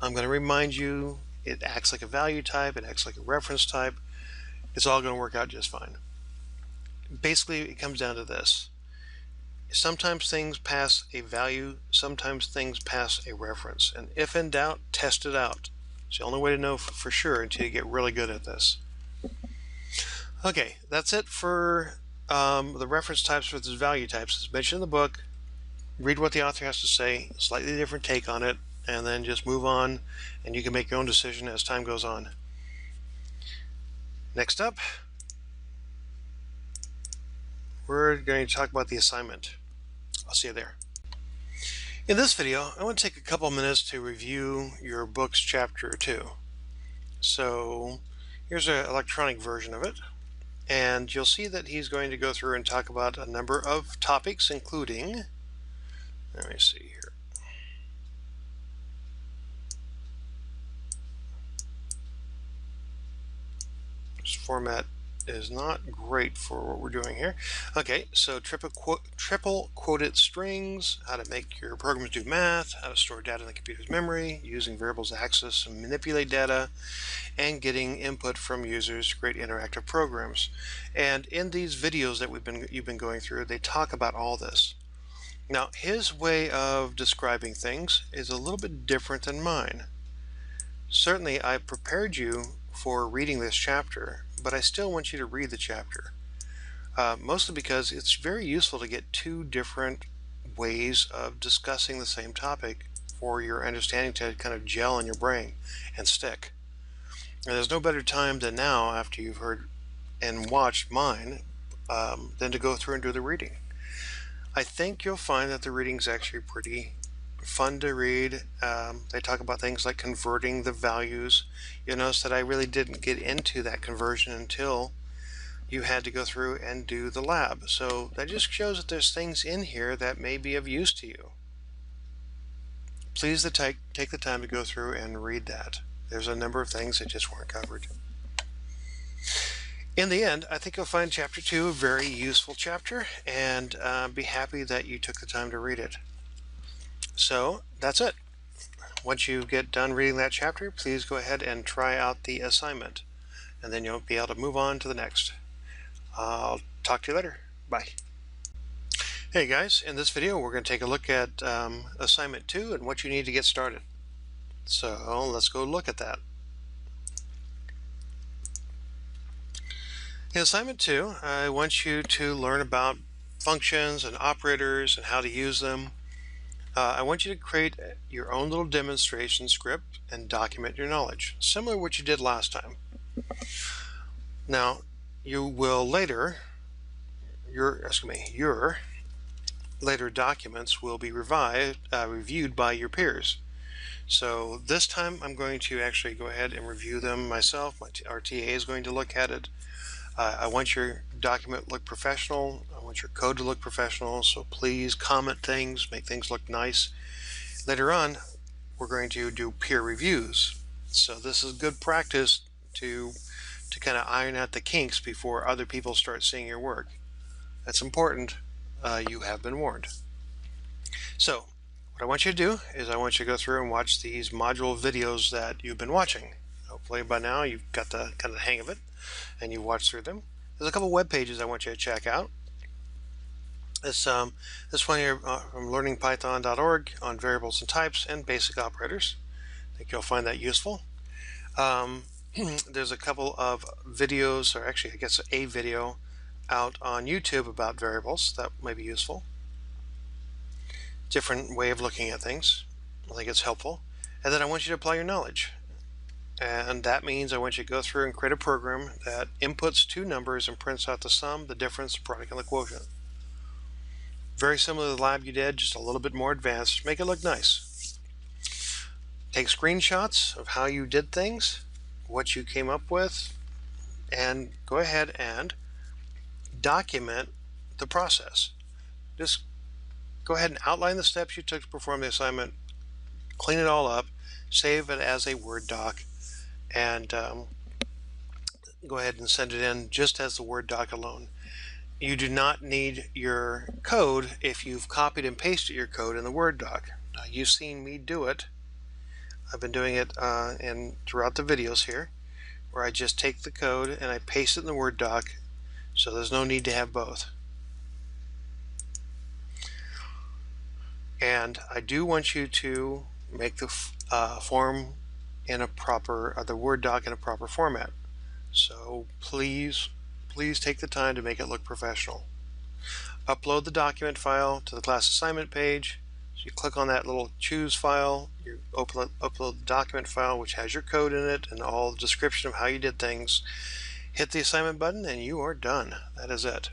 I'm going to remind you it acts like a value type, it acts like a reference type. It's all going to work out just fine. Basically, it comes down to this. Sometimes things pass a value, sometimes things pass a reference. And if in doubt, test it out. It's the only way to know for sure until you get really good at this. Okay, that's it for the reference types versus value types. As mentioned in the book, read what the author has to say, slightly different take on it, and then just move on, and you can make your own decision as time goes on. Next up, we're going to talk about the assignment. I'll see you there. In this video, I want to take a couple minutes to review your book's chapter 2. So here's an electronic version of it, and you'll see that he's going to go through and talk about a number of topics, including, let me see here. This format is not great for what we're doing here. Okay, so triple quoted strings, how to make your programs do math, how to store data in the computer's memory, using variables to access and manipulate data, and getting input from users to create interactive programs. And in these videos that you've been going through, they talk about all this. Now, his way of describing things is a little bit different than mine. Certainly, I prepared you for reading this chapter, but I still want you to read the chapter. Mostly because it's very useful to get two different ways of discussing the same topic for your understanding to kind of gel in your brain and stick. And there's no better time than now, after you've heard and watched mine, than to go through and do the reading. I think you'll find that the reading's actually pretty fun to read. They talk about things like converting the values. You'll notice that I really didn't get into that conversion until you had to go through and do the lab. So that just shows that there's things in here that may be of use to you. Please take the time to go through and read that. There's a number of things that just weren't covered. In the end, I think you'll find chapter 2 a very useful chapter, and be happy that you took the time to read it. So that's it. Once you get done reading that chapter, please go ahead and try out the assignment, and then you'll be able to move on to the next. I'll talk to you later. Bye. Hey guys, in this video we're going to take a look at assignment 2 and what you need to get started. So let's go look at that. In assignment 2, I want you to learn about functions and operators and how to use them. I want you to create your own little demonstration script and document your knowledge, similar to what you did last time. Now, you will later, your later documents will be reviewed by your peers. So this time I'm going to actually go ahead and review them myself. Our TA is going to look at it. I want your document to look professional. I want your code to look professional, so please comment things, make things look nice. Later on, we're going to do peer reviews. So this is good practice to kind of iron out the kinks before other people start seeing your work. That's important. You have been warned. So what I want you to do is I want you to go through and watch these module videos that you've been watching. Hopefully by now you've got the kind of the hang of it and you've watched through them. There's a couple web pages I want you to check out. This one here from learningpython.org on variables and types and basic operators. I think you'll find that useful. There's a couple of videos, or actually I guess a video out on YouTube about variables that may be useful. Different way of looking at things. I think it's helpful. And then I want you to apply your knowledge. And that means I want you to go through and create a program that inputs two numbers and prints out the sum, the difference, the product, and the quotient. Very similar to the lab you did, just a little bit more advanced. Make it look nice. Take screenshots of how you did things, what you came up with, and go ahead and document the process. Just go ahead and outline the steps you took to perform the assignment, clean it all up, save it as a Word doc, and go ahead and send it in just as the Word doc alone. You do not need your code if you've copied and pasted your code in the Word doc. You've seen me do it. I've been doing it throughout the videos here, where I just take the code and I paste it in the Word doc, so there's no need to have both. And I do want you to make the form in a proper, the Word doc in a proper format. So please take the time to make it look professional. Upload the document file to the class assignment page. So you click on that little choose file, you upload the document file which has your code in it and all the description of how you did things. Hit the assignment button and you are done. That is it.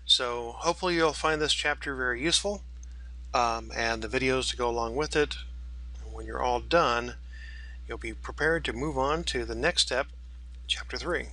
So hopefully you'll find this chapter very useful, and the videos to go along with it. And when you're all done, you'll be prepared to move on to the next step, Chapter 3.